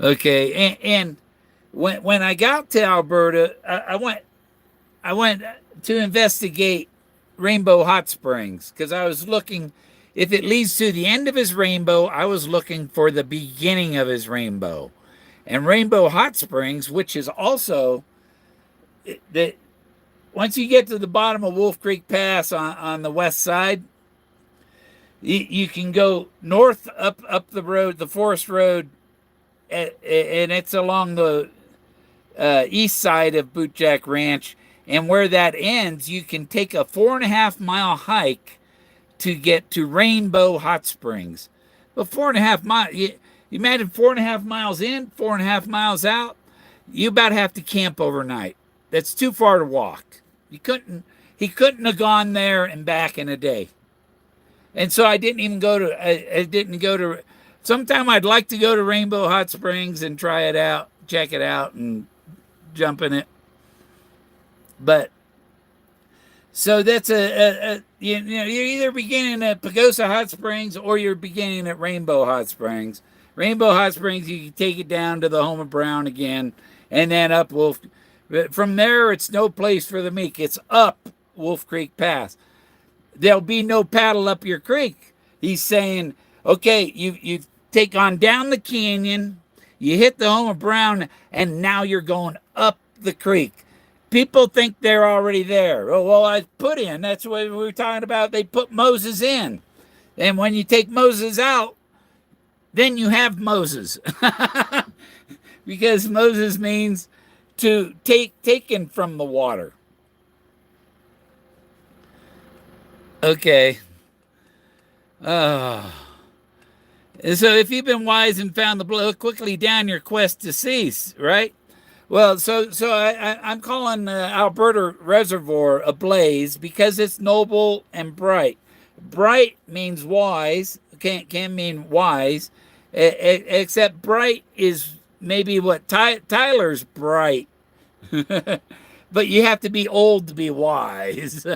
Okay, and when I got to Alberta, I went to investigate Rainbow Hot Springs because I was looking. If it leads to the end of his rainbow, I was looking for the beginning of his rainbow. And Rainbow Hot Springs, which is also that once you get to the bottom of Wolf Creek Pass on the west side, you can go north up the road, the Forrest Road, and it's along the east side of Bootjack Ranch. And where that ends, you can take a 4.5-mile hike to get to Rainbow Hot Springs. But 4.5 miles, you imagine 4.5 miles in, 4.5 miles out, you about have to camp overnight. That's too far to walk. He couldn't have gone there and back in a day. And so I didn't go to, sometime I'd like to go to Rainbow Hot Springs and try it out, check it out and jump in it. But so that's you're either beginning at Pagosa Hot Springs or you're beginning at Rainbow Hot Springs. Rainbow Hot Springs, you can take it down to the home of Brown again, and then up From there, it's no place for the meek. It's up Wolf Creek Pass. there'll be no paddle up your creek. He's saying, okay, you take on down the canyon, you hit the home of Brown, and now you're going up the creek. People think they're already there. Oh, well, I put in. That's what we were talking about. They put Moses in. And when you take Moses out, then you have Moses. Because Moses means to taken from the water. Okay. So if you've been wise and found the blow, quickly down your quest to cease, right? Well, so I'm calling Alberta Reservoir ablaze because it's noble and bright. Bright means wise, can mean wise, except bright is maybe what Tyler's bright. But you have to be old to be wise.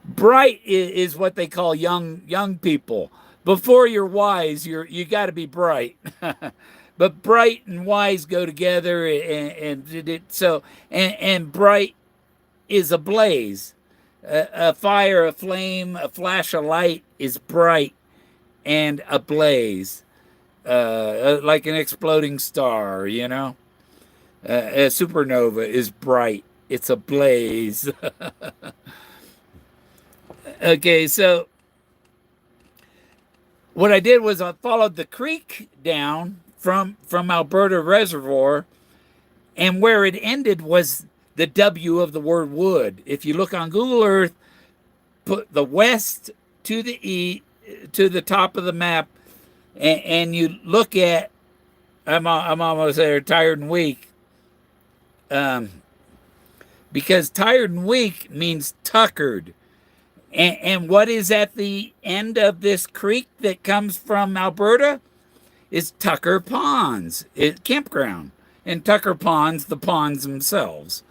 Bright is what they call young people. Before you're wise, you got to be bright. But bright and wise go together, and bright is a blaze, a fire, a flame, a flash of light is bright and a blaze, like an exploding star. A supernova is bright; it's a blaze. Okay, so what I did was I followed the creek down from Alberta Reservoir, and where it ended was the W of the word wood. If you look on Google Earth, put the west to the E to the top of the map, and you look at, I'm almost there, tired and weak, because tired and weak means tuckered. And what is at the end of this creek that comes from Alberta is Tucker Ponds, campground. And Tucker Ponds, the ponds themselves.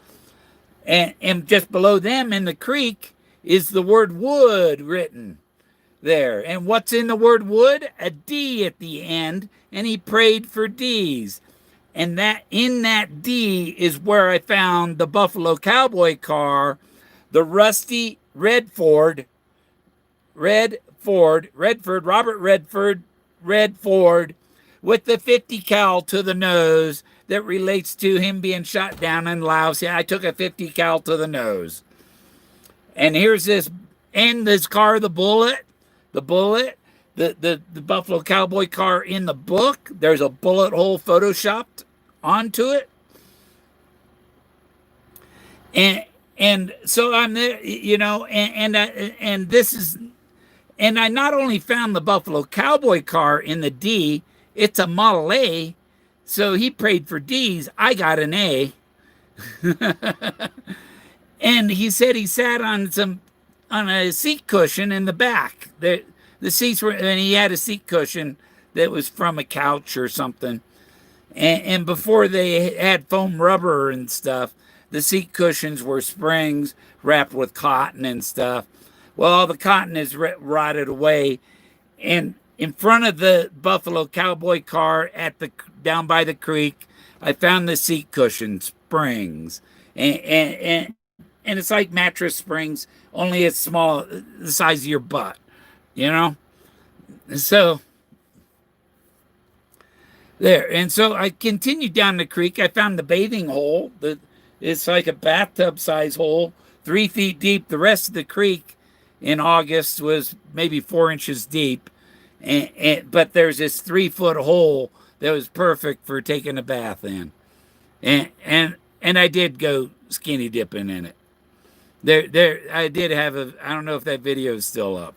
And just below them in the creek is the word wood written there. And what's in the word wood? A D at the end, and he prayed for D's. And that in that D is where I found the Buffalo Cowboy car, the rusty Redford, Robert Redford, with the 50 cal to the nose that relates to him being shot down in Laos. Yeah, I took a 50 cal to the nose. And here's this car, the bullet, the Buffalo Cowboy car in the book. There's a bullet hole photoshopped onto it. And so I'm there, and this is, and I not only found the Buffalo Cowboy car in the D, it's a Model A, so he prayed for D's. I got an A. And he said he sat on a seat cushion in the back. The seats were, and he had a seat cushion that was from a couch or something. And before they had foam rubber and stuff, the seat cushions were springs wrapped with cotton and stuff. Well, all the cotton is rotted away. And in front of the Buffalo Cowboy car down by the creek, I found the seat cushion springs. And it's like mattress springs, only it's small, the size of your butt, So there. And so I continued down the creek. I found the bathing hole. It's like a bathtub size hole, 3 feet deep. The rest of the creek in August was maybe 4 inches deep. But there's this 3-foot hole that was perfect for taking a bath in. And I did go skinny dipping in it. I did have I don't know if that video is still up.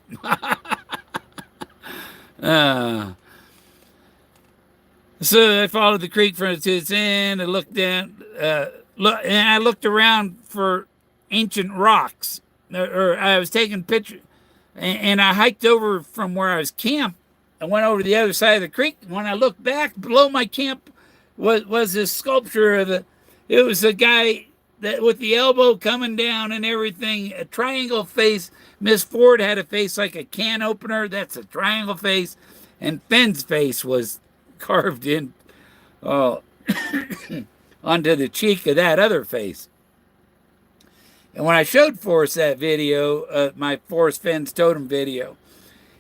So I followed the creek from to its end. I looked down, and I looked around for ancient rocks. Or I was taking pictures, and I hiked over from where I was camped. I went over to the other side of the creek. And when I looked back, below my camp was this sculpture it was a guy that with the elbow coming down and everything, a triangle face. Miss Ford had a face like a can opener. That's a triangle face. And Fenn's face was carved in onto the cheek of that other face. And when I showed Forrest that video, my Forrest Fenn's totem video,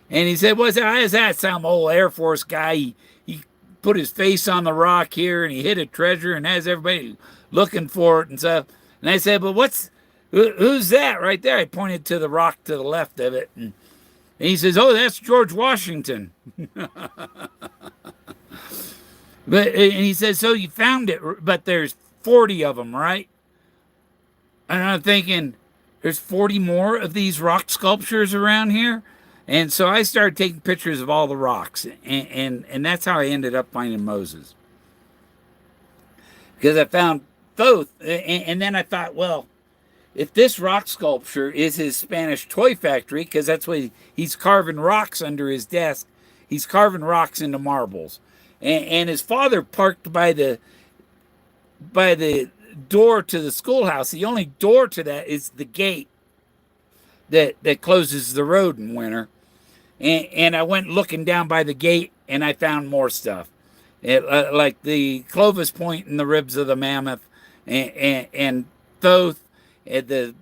and he said, "What's that? Why is that some old Air Force guy? He put his face on the rock here and he hit a treasure and has everybody looking for it and stuff." And I said, "But who's that right there?" I pointed to the rock to the left of it. And he says, "Oh, that's George Washington." And he says, "So you found it, but there's 40 of them, right?" And I'm thinking, there's 40 more of these rock sculptures around here? And so I started taking pictures of all the rocks. And that's how I ended up finding Moses. Because I found both. And then I thought, well, if this rock sculpture is his Spanish toy factory, because that's what he's carving rocks under his desk, he's carving rocks into marbles. And his father parked by the door to the schoolhouse. The only door to that is the gate that closes the road in winter. And I went looking down by the gate, and I found more stuff, like the Clovis point in the ribs of the mammoth, and Thoth, and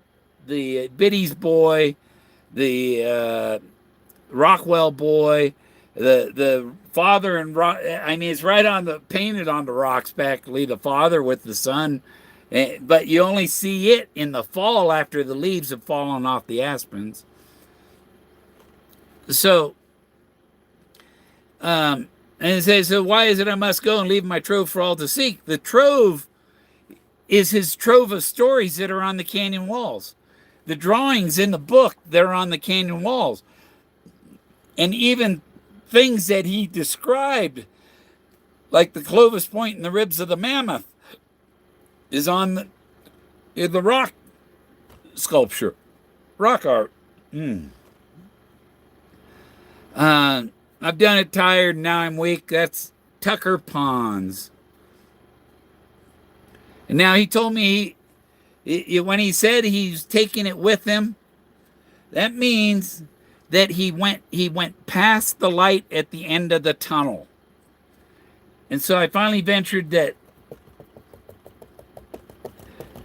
the Biddy's boy, the Rockwell boy, the father and rock. I mean, it's right on the painted on the rocks back. The father with the son. But you only see it in the fall after the leaves have fallen off the aspens. So, and it says, "So why is it I must go and leave my trove for all to seek?" The trove is his trove of stories that are on the canyon walls. The drawings in the book, they're on the canyon walls. And even things that he described, like the Clovis point in the ribs of the mammoth, is on the rock sculpture, rock art. I've done it tired, now I'm weak. That's Tucker Ponds. And now he told me when he said he's taking it with him, that means that he went past the light at the end of the tunnel. And so I finally ventured that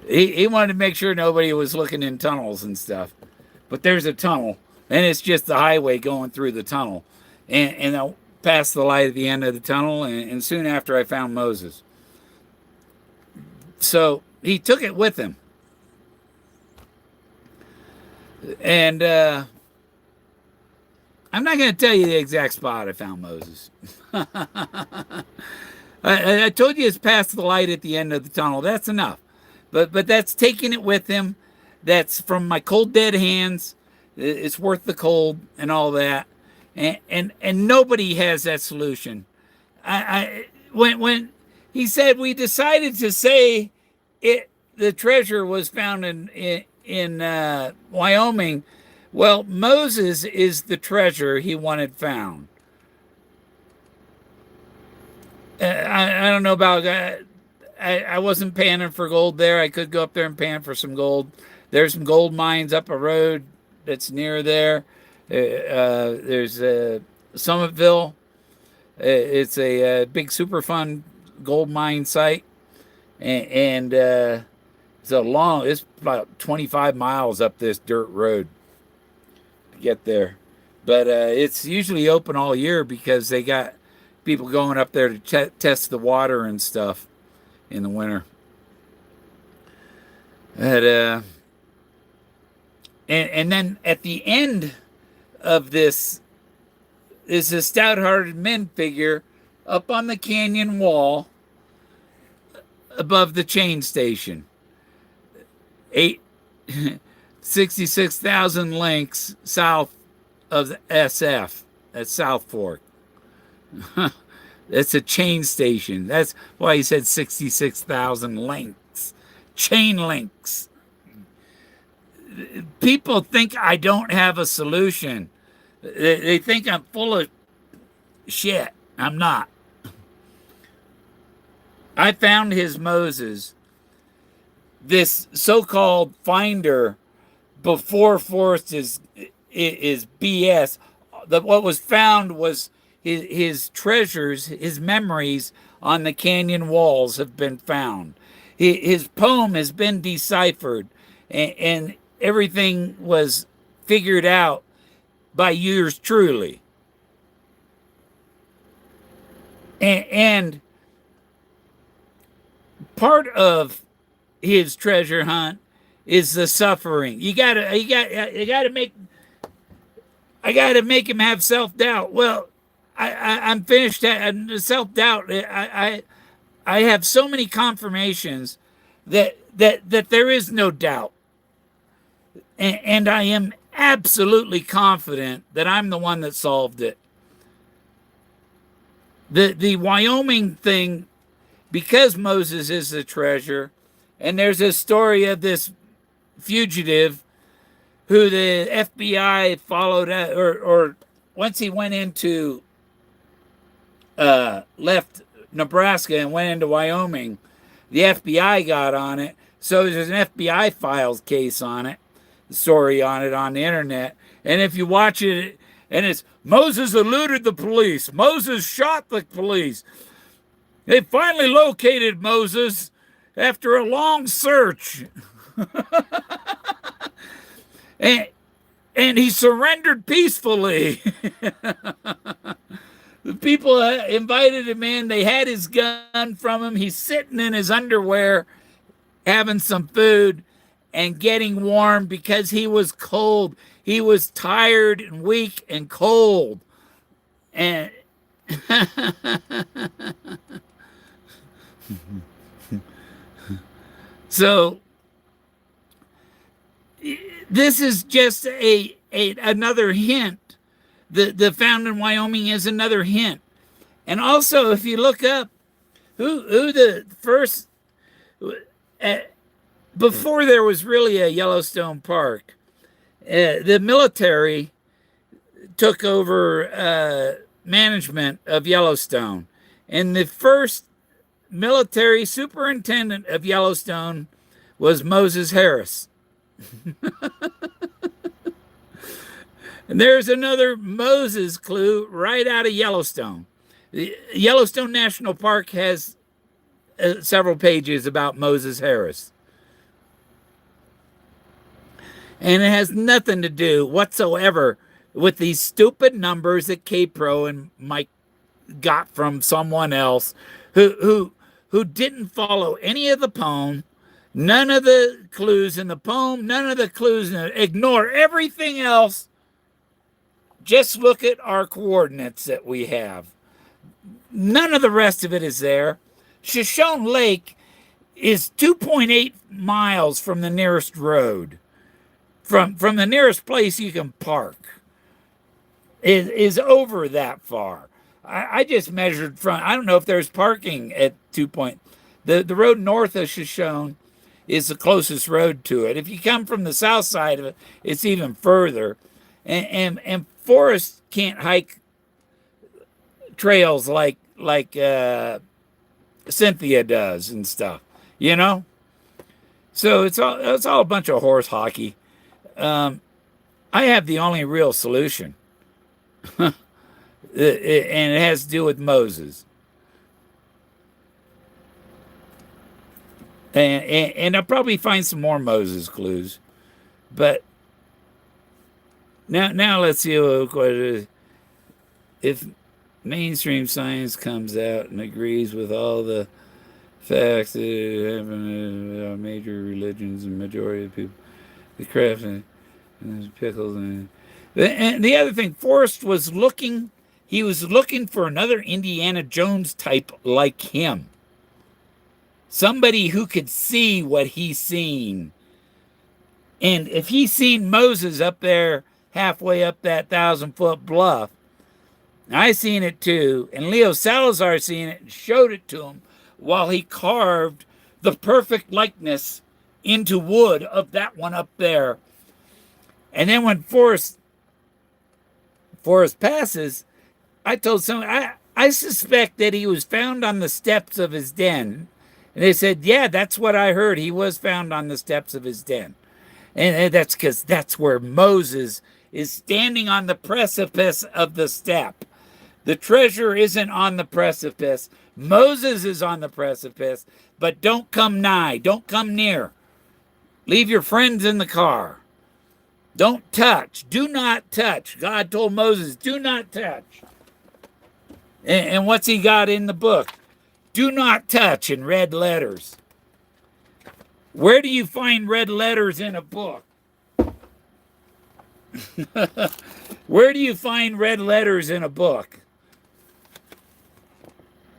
he wanted to make sure nobody was looking in tunnels and stuff. But there's a tunnel, and it's just the highway going through the tunnel. And I passed the light at the end of the tunnel, and soon after I found Moses. So he took it with him. And I'm not going to tell you the exact spot I found Moses. I told you it's past the light at the end of the tunnel. That's enough. But that's taking it with him. That's from my cold dead hands. It's worth the cold and all that. And nobody has that solution. When he said we decided to say the treasure was found in Wyoming. Well, Moses is the treasure he wanted found. I don't know about that. I wasn't panning for gold there. I could go up there and pan for some gold. There's some gold mines up a road that's near there. There's Summitville. It's a big Superfund gold mine site. And it's about 25 miles up this dirt road to get there. But it's usually open all year because they got people going up there to test the water and stuff in the winter. But, and then at the end of this is a stout-hearted men figure up on the canyon wall above the chain station. 66,000 links south of the SF at South Fork. That's a chain station. That's why he said 66,000 links. Chain links. People think I don't have a solution. They think I'm full of shit. I'm not. I found his Moses, this so-called finder, before Forrest is BS. What was found was his treasures, his memories on the canyon walls have been found. His poem has been deciphered. and everything was figured out by yours truly. And part of his treasure hunt is the suffering. You gotta make him have self doubt. Well, I'm finished. Self doubt. I have so many confirmations that there is no doubt, and I am absolutely confident that I'm the one that solved it. The Wyoming thing, because Moses is the treasure, and there's a story of this fugitive who the FBI followed, or once he went into left Nebraska and went into Wyoming, the FBI got on it. So there's an FBI files case on it, story on it on the internet. And if you watch it, and it's Moses eluded the police. Moses shot the police. They finally located Moses after a long search. and he surrendered peacefully. The people invited him in. They had his gun from him. He's sitting in his underwear having some food and getting warm because he was cold. He was tired and weak and cold. And so this is just another hint. The found in Wyoming is another hint. And also, if you look up who the first, before there was really a Yellowstone Park, the military took over management of Yellowstone. And the first military superintendent of Yellowstone was Moses Harris. And there's another Moses clue right out of Yellowstone. The Yellowstone National Park has several pages about Moses Harris. And it has nothing to do whatsoever with these stupid numbers that K-Pro and Mike got from someone else who didn't follow any of the poem, none of the clues in the poem, none of the clues in it. Ignore everything else. Just look at our coordinates that we have. None of the rest of it is there. Shoshone Lake is 2.8 miles from the nearest road. From the nearest place you can park is over that far. I just measured from, I don't know if there's parking at 2 point. The road north of Shoshone is the closest road to it. If you come from the south side of it, it's even further. And Forrest can't hike trails like Cynthia does and stuff, you know? So it's all a bunch of horse hockey. I have the only real solution. And it has to do with Moses. And I'll probably find some more Moses clues. But now let's see if mainstream science comes out and agrees with all the facts that happen in major religions and majority of people, the craft and pickles and the other thing, Forrest was looking. He was looking for another Indiana Jones type like him, somebody who could see what he's seen. And if he's seen Moses up there halfway up that 1,000-foot bluff, I seen it too, and Leo Salazar seen it and showed it to him while he carved the perfect likeness into wood of that one up there. And then when Forrest passes, I told someone, I suspect that he was found on the steps of his den. And they said, yeah, that's what I heard. He was found on the steps of his den. And that's because that's where Moses is standing on the precipice of the step. The treasure isn't on the precipice. Moses is on the precipice, but don't come nigh. Don't come near. Leave your friends in the car. Don't touch. Do not touch. God told Moses, do not touch. And what's he got in the book? Do not touch in red letters. Where do you find red letters in a book? Where do you find red letters in a book?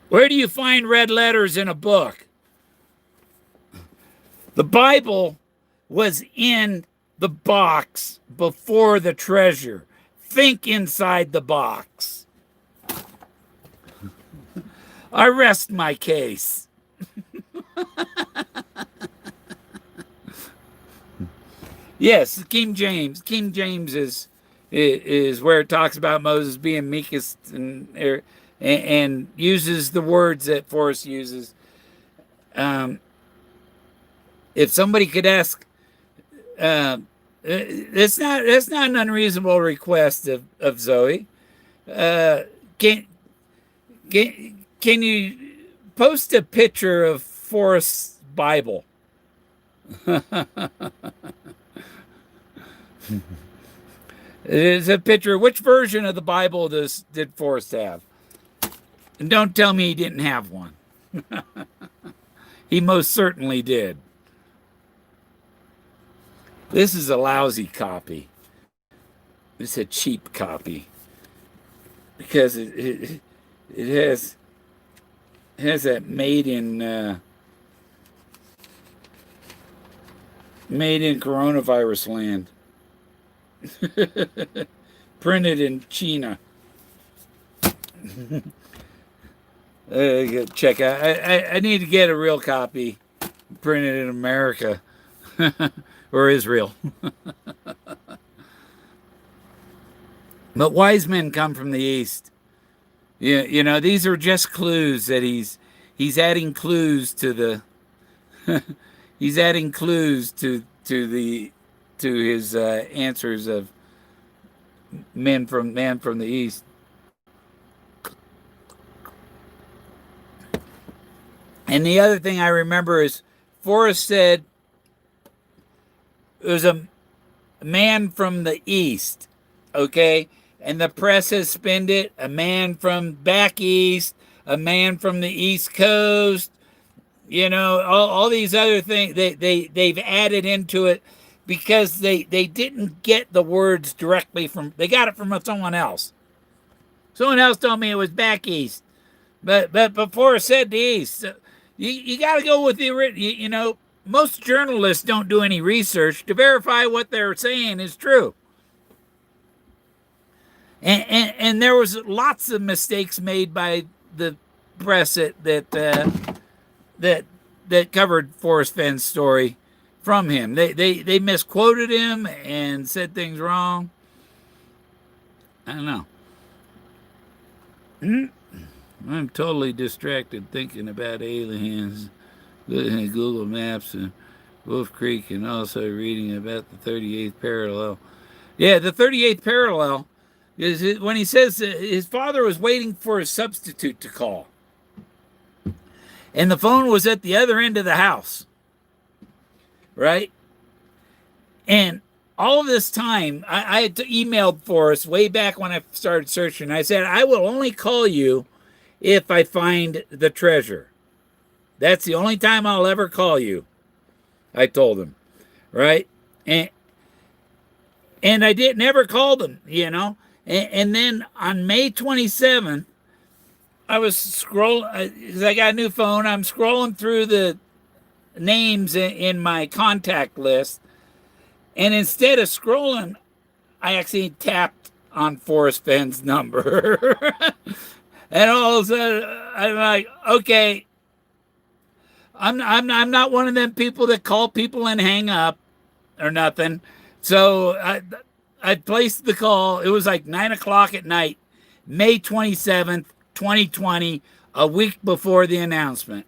Where do you find red letters in a book? The Bible was in the box before the treasure. Think inside the box. I rest my case. Yes, King James. King James is where it talks about Moses being meekest and uses the words that Forrest uses. If somebody could ask, that's not an unreasonable request of Zoe. Can you post a picture of Forrest's Bible? It's a picture. Which version of the Bible did Forrest have? And don't tell me he didn't have one. He most certainly did. This is a lousy copy. It's a cheap copy because it has that made in coronavirus land. Printed in China. Check out. I need to get a real copy printed in America or Israel. But wise men come from the east. Yeah, you know, these are just clues that he's adding clues to the he's adding clues to his answers of man from the east. And the other thing I remember is Forrest said it was a man from the east, okay? And the press has spinned it, a man from back east, a man from the East Coast, you know, all these other things they've added into it because they didn't get the words directly from, they got it from someone else. Someone else told me it was back east, but before it said the east. So you got to go with the, you know, most journalists don't do any research to verify what they're saying is true. And there was lots of mistakes made by the press that covered Forrest Fenn's story from him. They misquoted him and said things wrong. I don't know. I'm totally distracted thinking about aliens, looking at Google Maps and Wolf Creek, and also reading about the 38th parallel. Yeah, the 38th parallel is when he says that his father was waiting for his substitute to call. And the phone was at the other end of the house. Right? And all of this time, I had emailed Forrest way back when I started searching. I said, I will only call you if I find the treasure. That's the only time I'll ever call you, I told him. Right? And I never called him, you know. And then on May 27th, I was scrolling, because I got a new phone. I'm scrolling through the names in my contact list. And instead of scrolling, I actually tapped on Forrest Fenn's number. And all of a sudden, I'm like, okay, I'm not one of them people that call people and hang up or nothing. So I placed the call. It was like 9 o'clock at night, May 27th, 2020, a week before the announcement.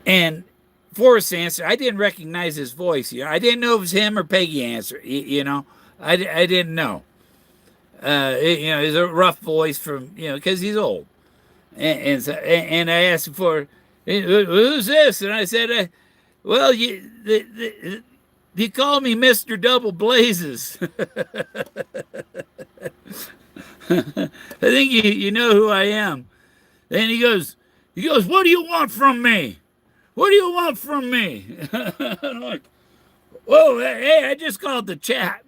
And Forrest answered. I didn't recognize his voice. You know, I didn't know if it was him or Peggy answered. You know, I didn't know. You know, it's a rough voice from, you know, because he's old. And I asked him for, who's this? And I said, Well, you call me Mr. Double Blazes. I think you know who I am. And he goes, what do you want from me? What do you want from me? I'm like, whoa, hey, I just called the chat.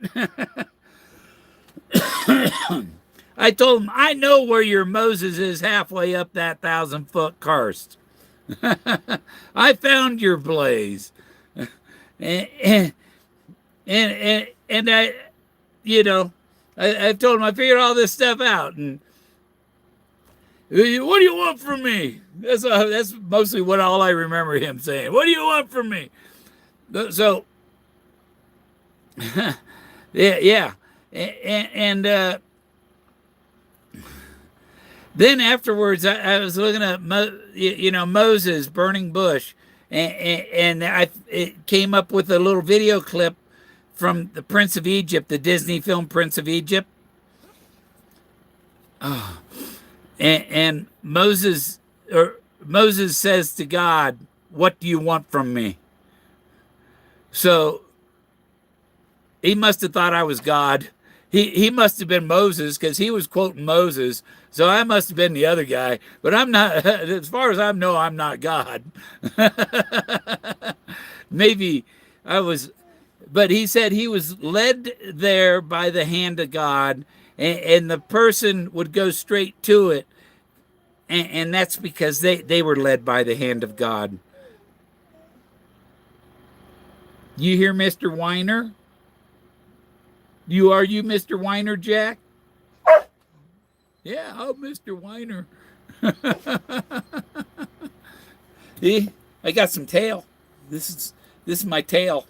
I told him, I know where your Moses is halfway up that 1,000-foot karst. I found your blaze. And I, you know, I've told him I figured all this stuff out. And what do you want from me? That's mostly what all I remember him saying. What do you want from me? So, yeah. And then afterwards, I was looking at Moses burning bush, and it came up with a little video clip from the Prince of Egypt, the Disney film Prince of Egypt. Oh. And Moses says to God, "What do you want from me?" So he must have thought I was God. He must have been Moses because he was quoting Moses. So I must have been the other guy. But I'm not, as far as I know, I'm not God. Maybe I was, but he said he was led there by the hand of God, and the person would go straight to it. And that's because they were led by the hand of God. You hear Mr. Weiner? Are you Mr. Weiner, Jack? Yeah, oh, Mr. Weiner. See, I got some tail. This is my tail.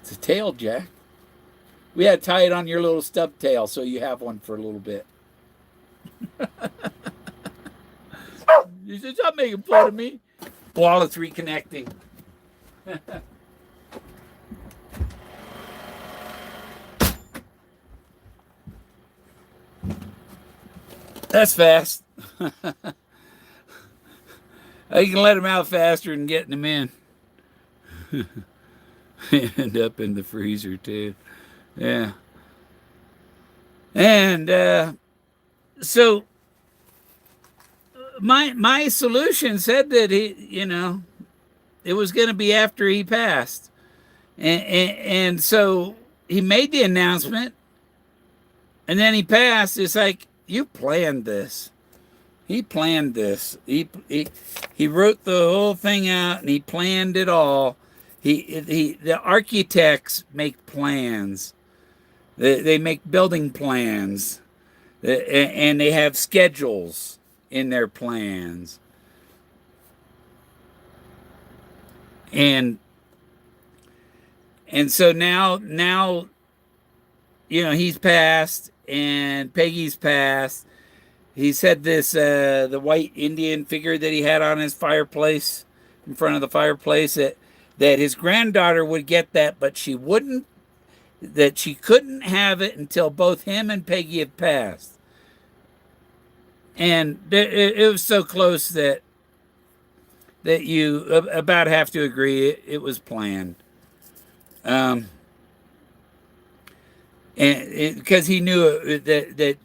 It's a tail, Jack. We had to tie it on your little stub tail so you have one for a little bit. You said, stop making fun of me. While it's reconnecting. That's fast. I can let them out faster than getting them in. End up in the freezer too. Yeah. And so my solution said that it was going to be after he passed. And so he made the announcement, and then he passed. It's like, you planned this. He planned this. He wrote the whole thing out, and he planned it all. The architects make plans. They make building plans, and they have schedules in their plans. And so now he's passed and Peggy's passed. He said this the white Indian figure that he had on his fireplace, in front of the fireplace, that his granddaughter would get that, but she wouldn't, that she couldn't have it until both him and Peggy had passed. And it was so close that you about have to agree it was planned. And because he knew that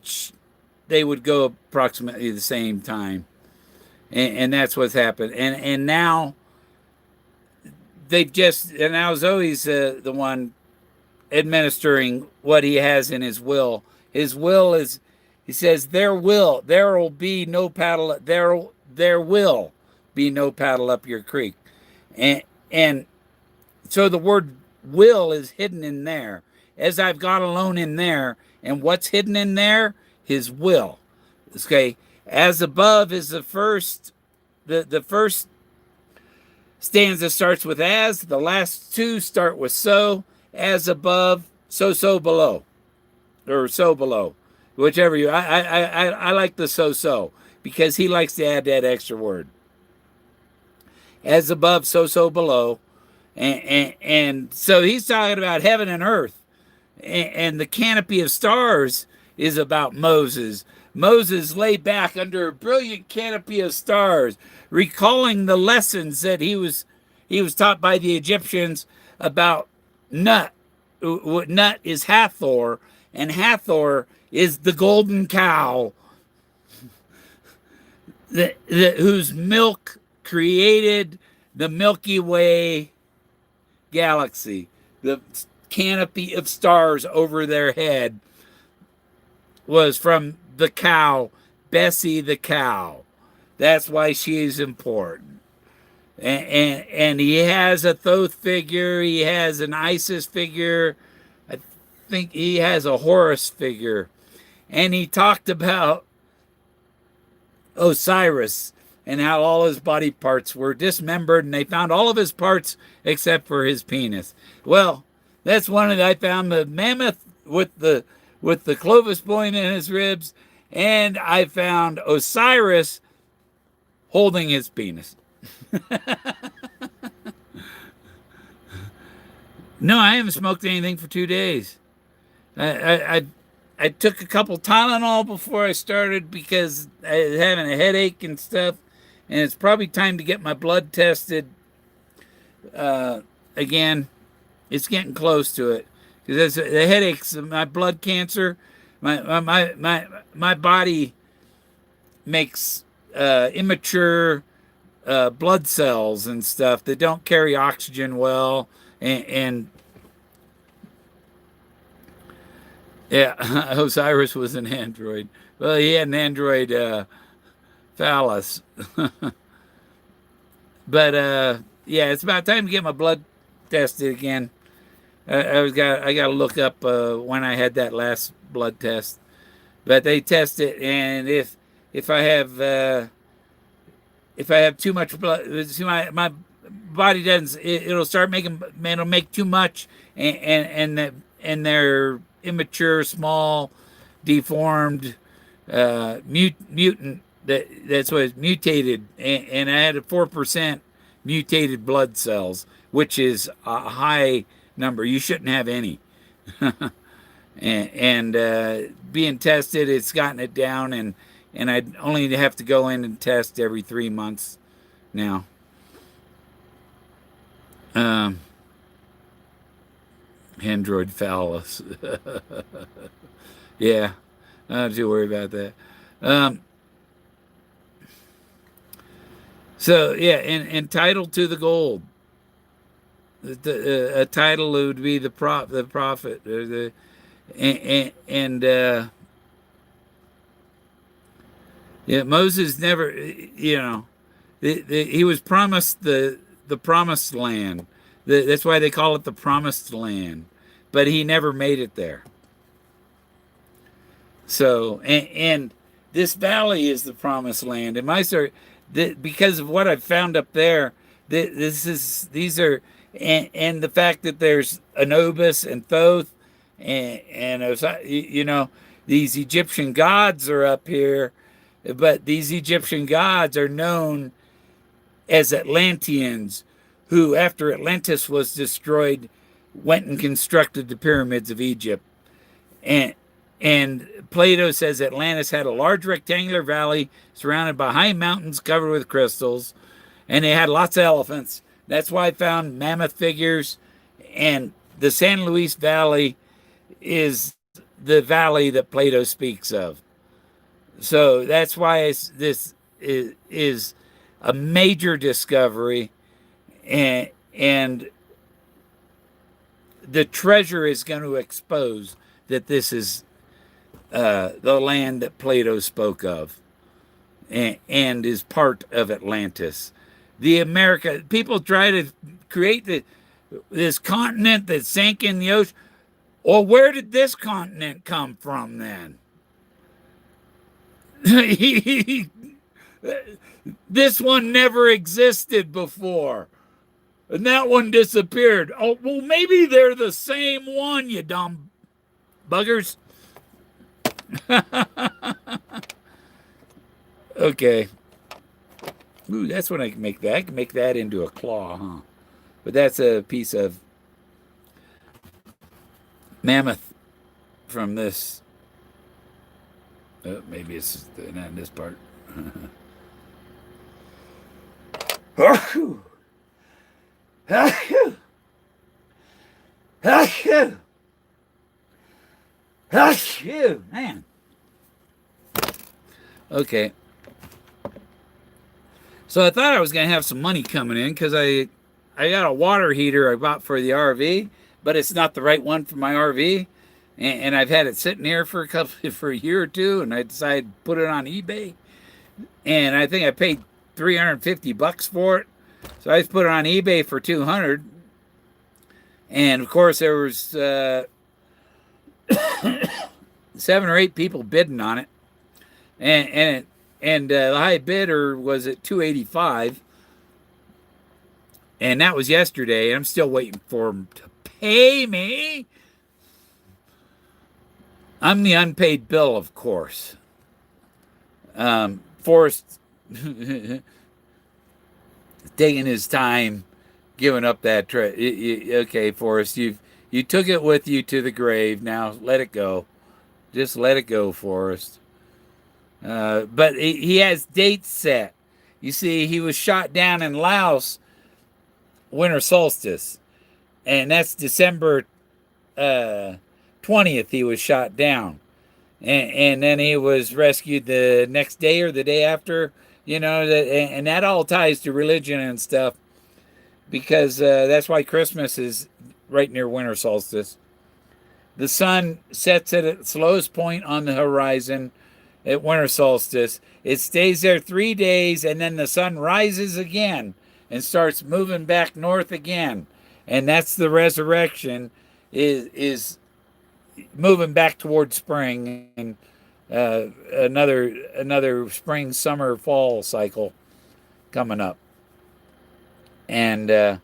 they would go approximately the same time, and that's what's happened. And now now Zoe's the one administering what he has in his will. His will is, he says, there will be no paddle. There will be no paddle up your creek, and so the word will is hidden in there. As I've gone alone in there, and what's hidden in there? His will. Okay, as above is the first. The first stanza starts with as. The last two start with so. As above, so below, or so below, whichever you. I like the so because he likes to add that extra word. As above, so below, and so he's talking about heaven and earth, and the canopy of stars is about Moses, Moses lay back under a brilliant canopy of stars, recalling the lessons that he was taught by the Egyptians about Nut. Nut is Hathor, and Hathor is the golden cow whose milk created the Milky Way galaxy. The canopy of stars over their head was from the cow, Bessie the cow. That's why she's important. And he has a Thoth figure. He has an Isis figure. I think he has a Horus figure. And he talked about Osiris and how all his body parts were dismembered, and they found all of his parts except for his penis. Well, that's one of the, I found the mammoth with the Clovis bone in his ribs, and I found Osiris holding his penis. No, I haven't smoked anything for 2 days. I took a couple Tylenol before I started because I was having a headache and stuff, and it's probably time to get my blood tested again. It's getting close to it because the headaches, my blood cancer, my body makes immature blood cells and stuff that don't carry oxygen well, and yeah, Osiris was an android. Well, he had an android phallus. But yeah, it's about time to get my blood tested again. I got to look up when I had that last blood test. But they test it, and if I have too much blood, see my body doesn't. It'll start making. It'll make too much, and they're immature, small, deformed, mutant. That's what it's mutated, and I had a 4% mutated blood cells, which is a high number. You shouldn't have any. and being tested, it's gotten it down, and I only have to go in and test every 3 months now. Android phallus. Yeah, I don't have to worry about that. So yeah, entitled to the gold. A title would be the prophet, or yeah, Moses never, he was promised the promised land. That's why they call it the promised land, but he never made it there. So, and this valley is the promised land. And because of what I've found up there, these are, and the fact that there's Anubis and Thoth, and these Egyptian gods are up here, but these Egyptian gods are known as Atlanteans, who, after Atlantis was destroyed, went and constructed the pyramids of Egypt. And Plato says Atlantis had a large rectangular valley surrounded by high mountains covered with crystals, and they had lots of elephants. That's why I found mammoth figures, and the San Luis Valley is the valley that Plato speaks of. So that's why this is a major discovery, and the treasure is going to expose that this is the land that Plato spoke of, and is part of Atlantis. People try to create this continent that sank in the ocean. Or where did this continent come from then? This one never existed before, and that one disappeared. Oh, well, maybe they're the same one, you dumb buggers. Okay. Ooh, that's when I can make that. I can make that into a claw, huh? But that's a piece of mammoth from this Maybe it's not in this part. Man. Okay. So I thought I was going to have some money coming in because I got a water heater I bought for the RV, but it's not the right one for my RV. And I've had it sitting here for for a year or two, and I decided to put it on eBay. And I think I paid $350 for it. So I just put it on eBay for 200. And of course there was 7 or 8 people bidding on it. And the high bidder was at 285, and that was yesterday. I'm still waiting for him to pay me. I'm the unpaid bill, of course. Forrest taking his time, giving up that okay, Forrest, you took it with you to the grave. Now let it go. Just let it go, Forrest. But he has dates set. You see, he was shot down in Laos, winter solstice, and that's December 20th. He was shot down, and then he was rescued the next day or the day after. And that all ties to religion and stuff, because that's why Christmas is right near winter solstice. The sun sets at its lowest point on the horizon at winter solstice. It stays there 3 days, and then the sun rises again and starts moving back north again. And that's the resurrection, is moving back towards spring, and another spring, summer, fall cycle coming up. And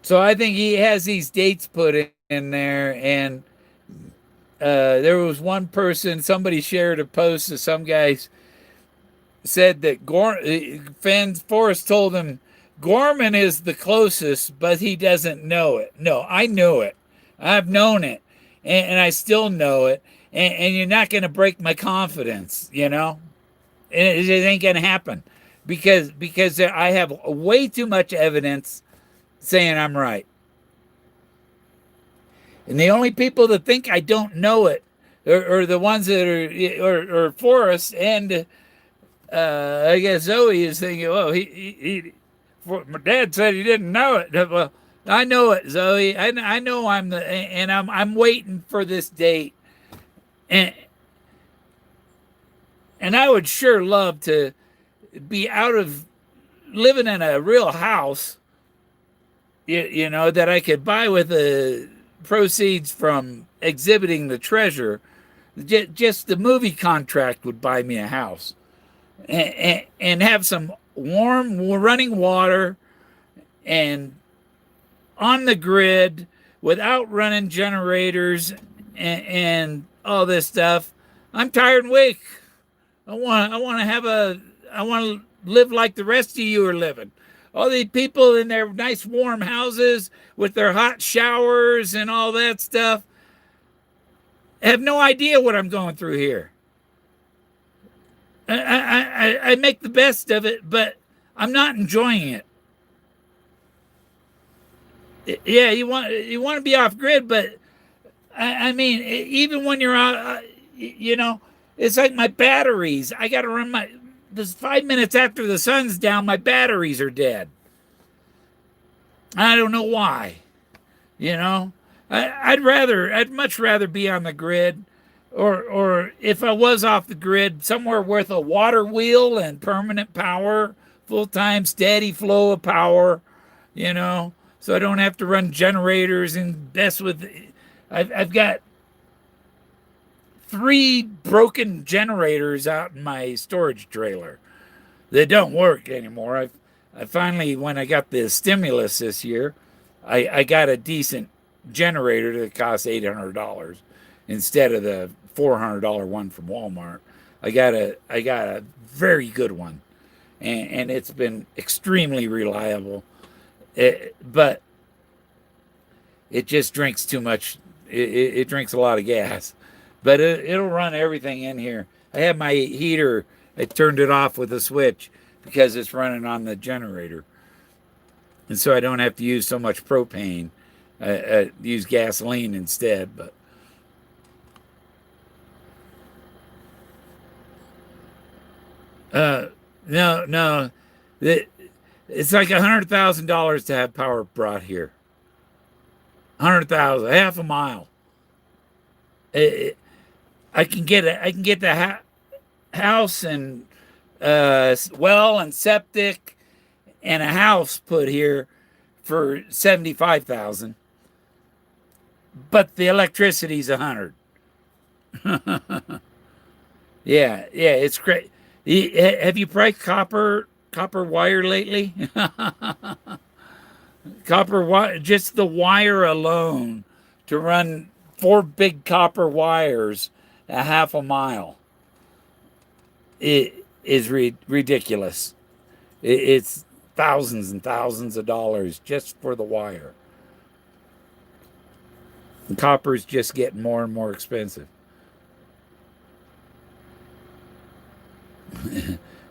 so I think he has these dates put in there, and there was one person, somebody shared a post that some guys said that Forrest told him Gorman is the closest, but he doesn't know it. No, I know it. I've known it, and I still know it, and you're not going to break my confidence, And it ain't going to happen because I have way too much evidence saying I'm right. And the only people that think I don't know it are the ones that are Forrest, and I guess Zoe is thinking, "Oh, my dad said he didn't know it." Well, I know it, Zoe. I know I'm waiting for this date, and I would sure love to be out of living in a real house, that I could buy with the proceeds from exhibiting the treasure. Just the movie contract would buy me a house, and have some warm running water, and on the grid without running generators and all this stuff. I'm tired and weak. I want to live like the rest of you are living. All these people in their nice warm houses with their hot showers and all that stuff have no idea what I'm going through here. I make the best of it, but I'm not enjoying it. Yeah, you want to be off grid, but I mean, even when you're out, it's like my batteries. I got to run this 5 minutes after the sun's down, my batteries are dead. I don't know why. I'd much rather be on the grid, or if I was off the grid, somewhere with a water wheel and permanent power, full-time steady flow of power, so I don't have to run generators and mess with. I've got 3 broken generators out in my storage trailer that don't work anymore. I finally, when I got the stimulus this year, I got a decent generator that cost $800 instead of the $400 one from Walmart. I got a very good one, and it's been extremely reliable. But it just drinks too much. It drinks a lot of gas. but it'll run everything in here. I have my heater. I turned it off with a switch because it's running on the generator, and so I don't have to use so much propane. I use gasoline instead, but no, it's like $100,000 to have power brought here. 100,000, half a mile. I can get the house and well and septic and a house put here for 75,000, but the electricity's 100. Yeah, it's great. Have you priced copper wire lately? Copper wire, just the wire alone to run 4 big copper wires a half a mile. It is ridiculous. It's thousands and thousands of dollars just for the wire. And copper's just getting more and more expensive.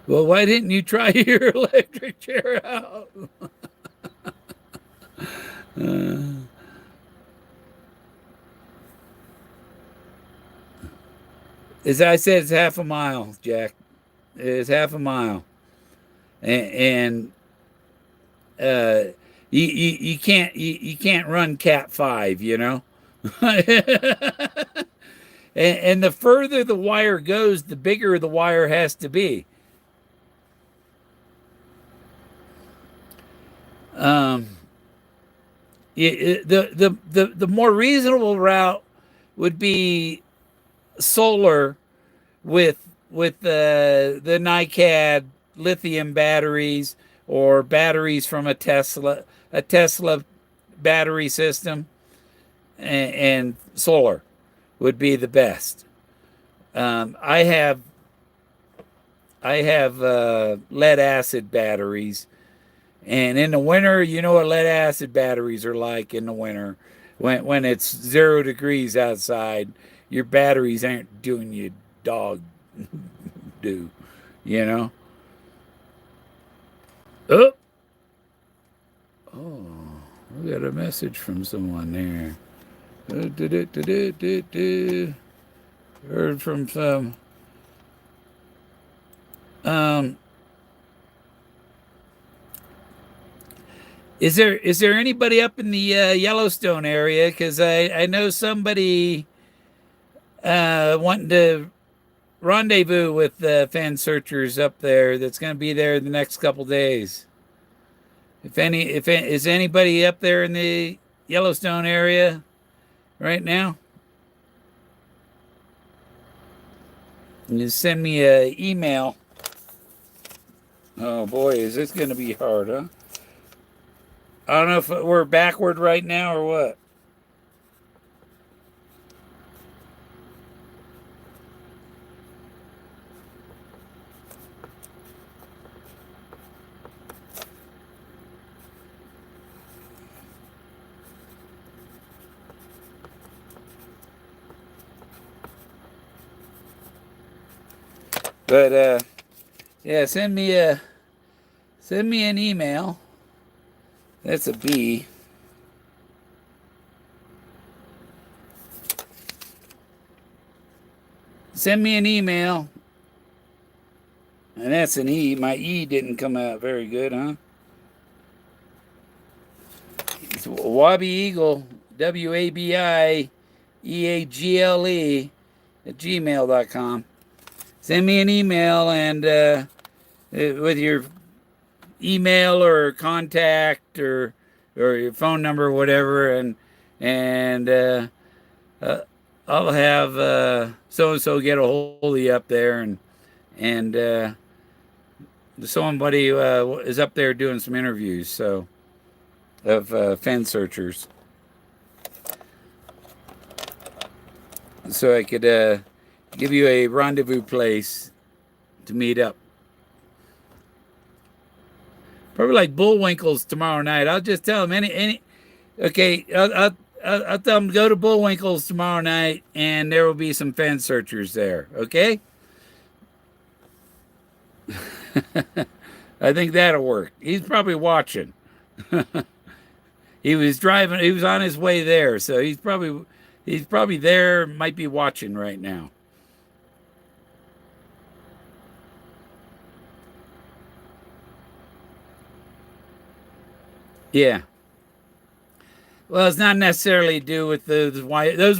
Well, why didn't you try your electric chair out? As I said, it's half a mile, Jack. It's half a mile, and you can't run Cat 5, you know. And the further the wire goes, the bigger the wire has to be. The more reasonable route would be solar with the NiCad lithium batteries or batteries from a Tesla battery system, and solar would be the best. I have lead acid batteries, and in the winter, you know what lead acid batteries are like in the winter. When it's 0 degrees outside, your batteries aren't doing you dog do, you know. Oh, we got a message from someone there. Heard from some. Is there anybody up in the Yellowstone area? Because I know somebody wanting to rendezvous with Fenn searchers up there. That's going to be there the next couple days. If is anybody up there in the Yellowstone area right now? You can send me an email. Oh boy, is this going to be hard, huh? I don't know if we're backward right now or what. But yeah, send me an email. That's a B. Send me an email. And that's an E. My E didn't come out very good, huh? It's Wabi Eagle, WABIEAGLE at gmail.com. Send me an email and with your email or contact or your phone number or whatever, and I'll have so and so get a hold of you up there, and somebody is up there doing some interviews of Fenn searchers, so I could give you a rendezvous place to meet up. Probably like Bullwinkles tomorrow night. I'll just tell them any. Okay, I'll tell them go to Bullwinkle's tomorrow night, and there will be some Fenn searchers there. Okay. I think that'll work. He's probably watching. He was driving. He was on his way there, so he's probably there. Might be watching right now. Yeah. Well, it's not necessarily to do with those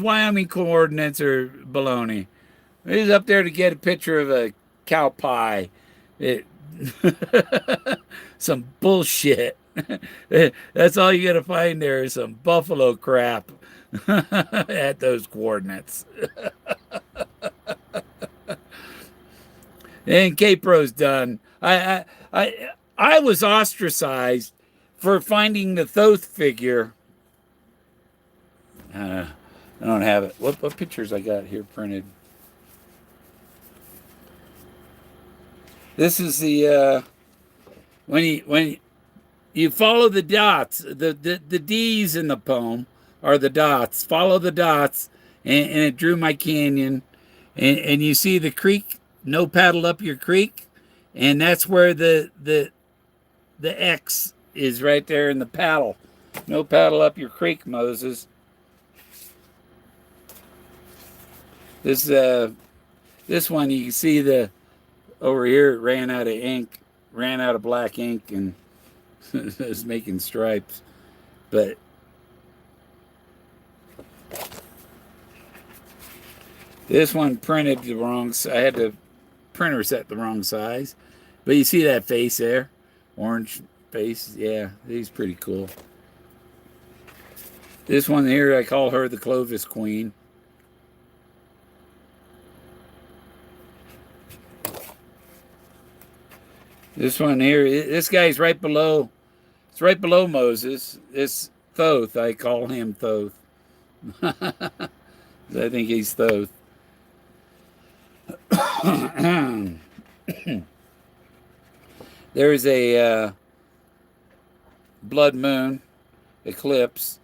Wyoming coordinates are baloney. He's up there to get a picture of a cow pie. It, some bullshit. That's all you got to find there is some buffalo crap at those coordinates. And K-Pro's done. I was ostracized for finding the Thoth figure. I don't have it. What pictures I got here printed? This is the when you follow the dots, the D's in the poem are the dots. Follow the dots, and it drew my canyon, and you see the creek. No paddle up your creek, and that's where the X is right there in the paddle. No paddle up your creek, Moses. This one you can see over here it ran out of ink, ran out of black ink, and is making stripes. But this one printed the wrong. I had the printer set the wrong size. But you see that face there, orange face. Yeah, he's pretty cool. This one here, I call her the Clovis Queen. This one here, this guy's right below. It's right below Moses. It's Thoth. I call him Thoth. I think he's Thoth. There's a blood moon eclipse.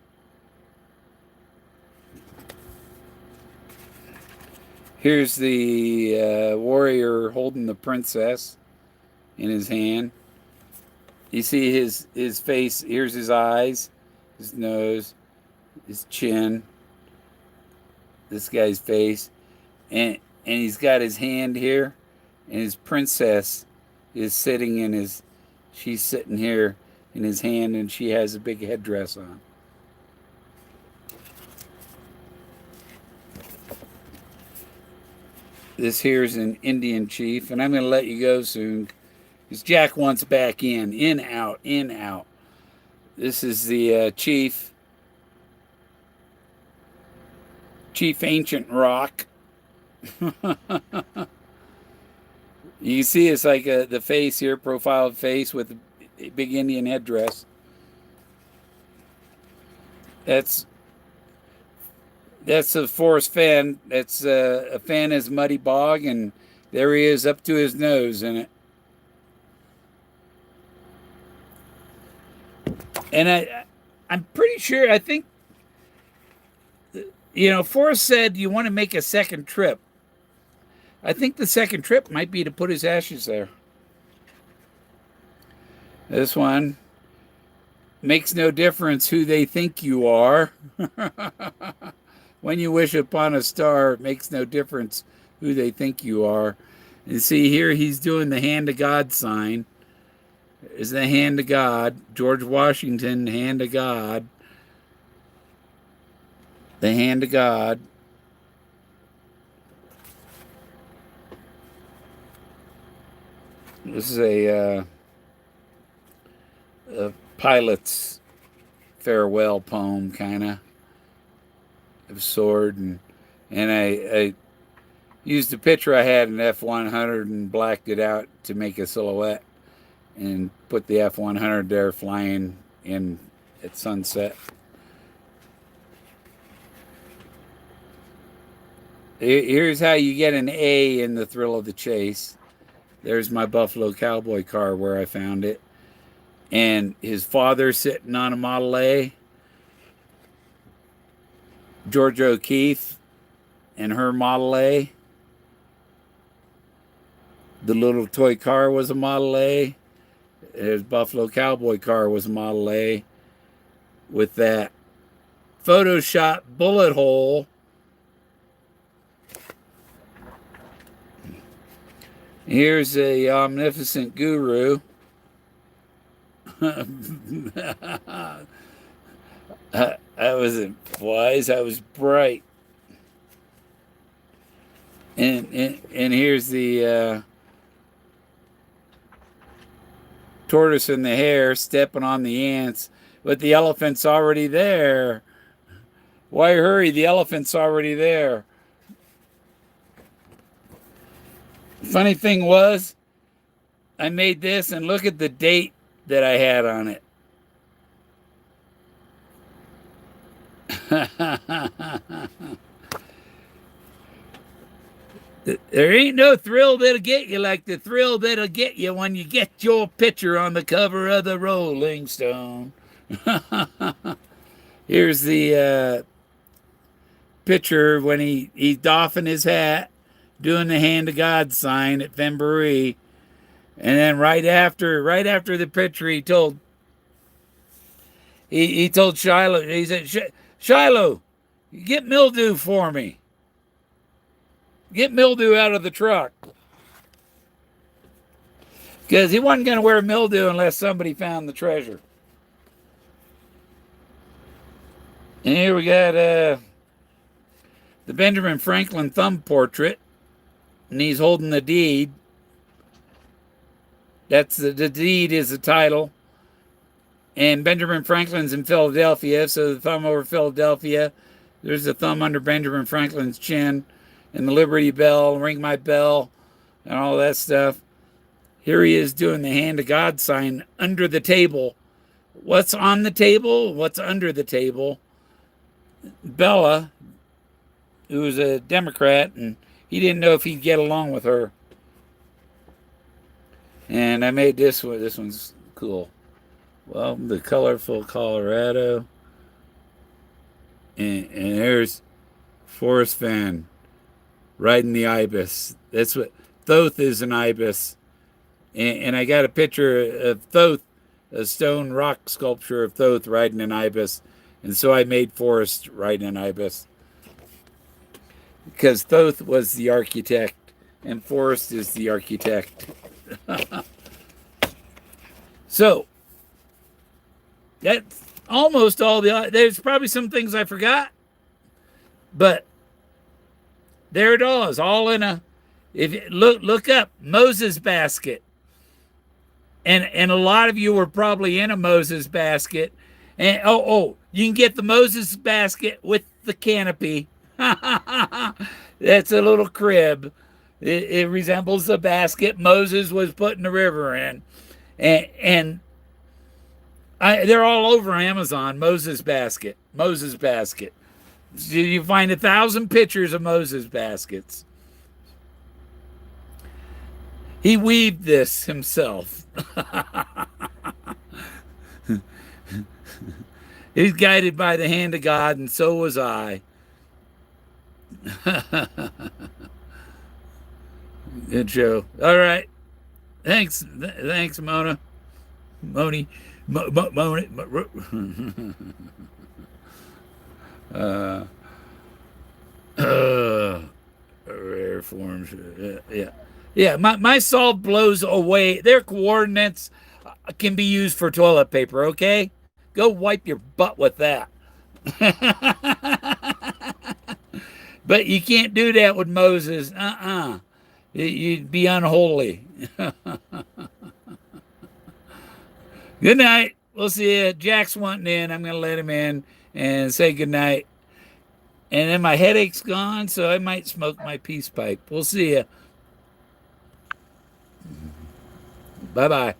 Here's the warrior holding the princess in his hand. You see his face. Here's his eyes, his nose, his chin. This guy's face, and he's got his hand here, and his princess is sitting in his. She's sitting here in his hand, and she has a big headdress on. This here's an Indian chief, and I'm going to let you go soon. Because Jack wants back in, out, in, out. This is the chief ancient rock. You can see it's like the face here, profiled face with a big Indian headdress. That's a Forrest Fenn. That's a Fenn is muddy bog, and there he is up to his nose in it. And I'm pretty sure, I think, Forrest said you want to make a second trip. I think the second trip might be to put his ashes there. This one makes no difference who they think you are. When you wish upon a star, it makes no difference who they think you are. And see here, he's doing the hand of God sign. Is the hand of God. George Washington, hand of God. The hand of God. This is a pilot's farewell poem, kind of sword, and I used a picture I had in F-100 and blacked it out to make a silhouette, and put the F-100 there flying in at sunset. Here's how you get an A in the Thrill of the Chase. There's my Buffalo Cowboy car where I found it. And his father sitting on a Model A. Georgia O'Keeffe and her Model A. The little toy car was a Model A. His Buffalo Cowboy car was a Model A with that Photoshop bullet hole. Here's a omnificent guru. I wasn't wise, I was bright. And here's the tortoise and the hare stepping on the ants, but the elephant's already there. Why hurry? The elephant's already there. Funny thing was, I made this and look at the date that I had on it. There ain't no thrill that'll get you like the thrill that'll get you when you get your picture on the cover of the Rolling Stone. Here's the picture when he's doffing his hat, doing the hand of God sign at Fenn. And then right after the picture, he told Shiloh, he said, Shiloh, get mildew for me. Get mildew out of the truck. Because he wasn't going to wear mildew unless somebody found the treasure. And here we got the Benjamin Franklin thumb portrait. And he's holding the deed. That's the deed is the title. And Benjamin Franklin's in Philadelphia, so the thumb over Philadelphia. There's the thumb under Benjamin Franklin's chin. And the Liberty Bell, Ring My Bell, and all that stuff. Here he is doing the hand of God sign under the table. What's on the table? What's under the table? Bella, who was a Democrat, and he didn't know if he'd get along with her. And I made this one. This one's cool. Well, the colorful Colorado. And there's Forrest Fenn riding the ibis. That's what Thoth is, an ibis. And I got a picture of Thoth, a stone rock sculpture of Thoth riding an ibis. And so I made Forrest riding an ibis. Because Thoth was the architect and Forrest is the architect. So that's almost all there's probably some things I forgot, but there it is, all in a. If you look up Moses basket, and a lot of you were probably in a Moses basket, and you can get the Moses basket with the canopy. That's a little crib. It resembles the basket Moses was putting the river in, and they're all over Amazon. Moses basket. You find 1,000 pictures of Moses baskets. He weaved this himself. He's guided by the hand of God, and so was I. Good show. All right. Thanks, Mona. Moni. Rare forms. Yeah. My salt blows away. Their coordinates can be used for toilet paper. Okay, go wipe your butt with that. But you can't do that with Moses. You'd be unholy. Good night. We'll see you. Jack's wanting in. I'm going to let him in and say good night. And then my headache's gone, so I might smoke my peace pipe. We'll see you. Bye-bye.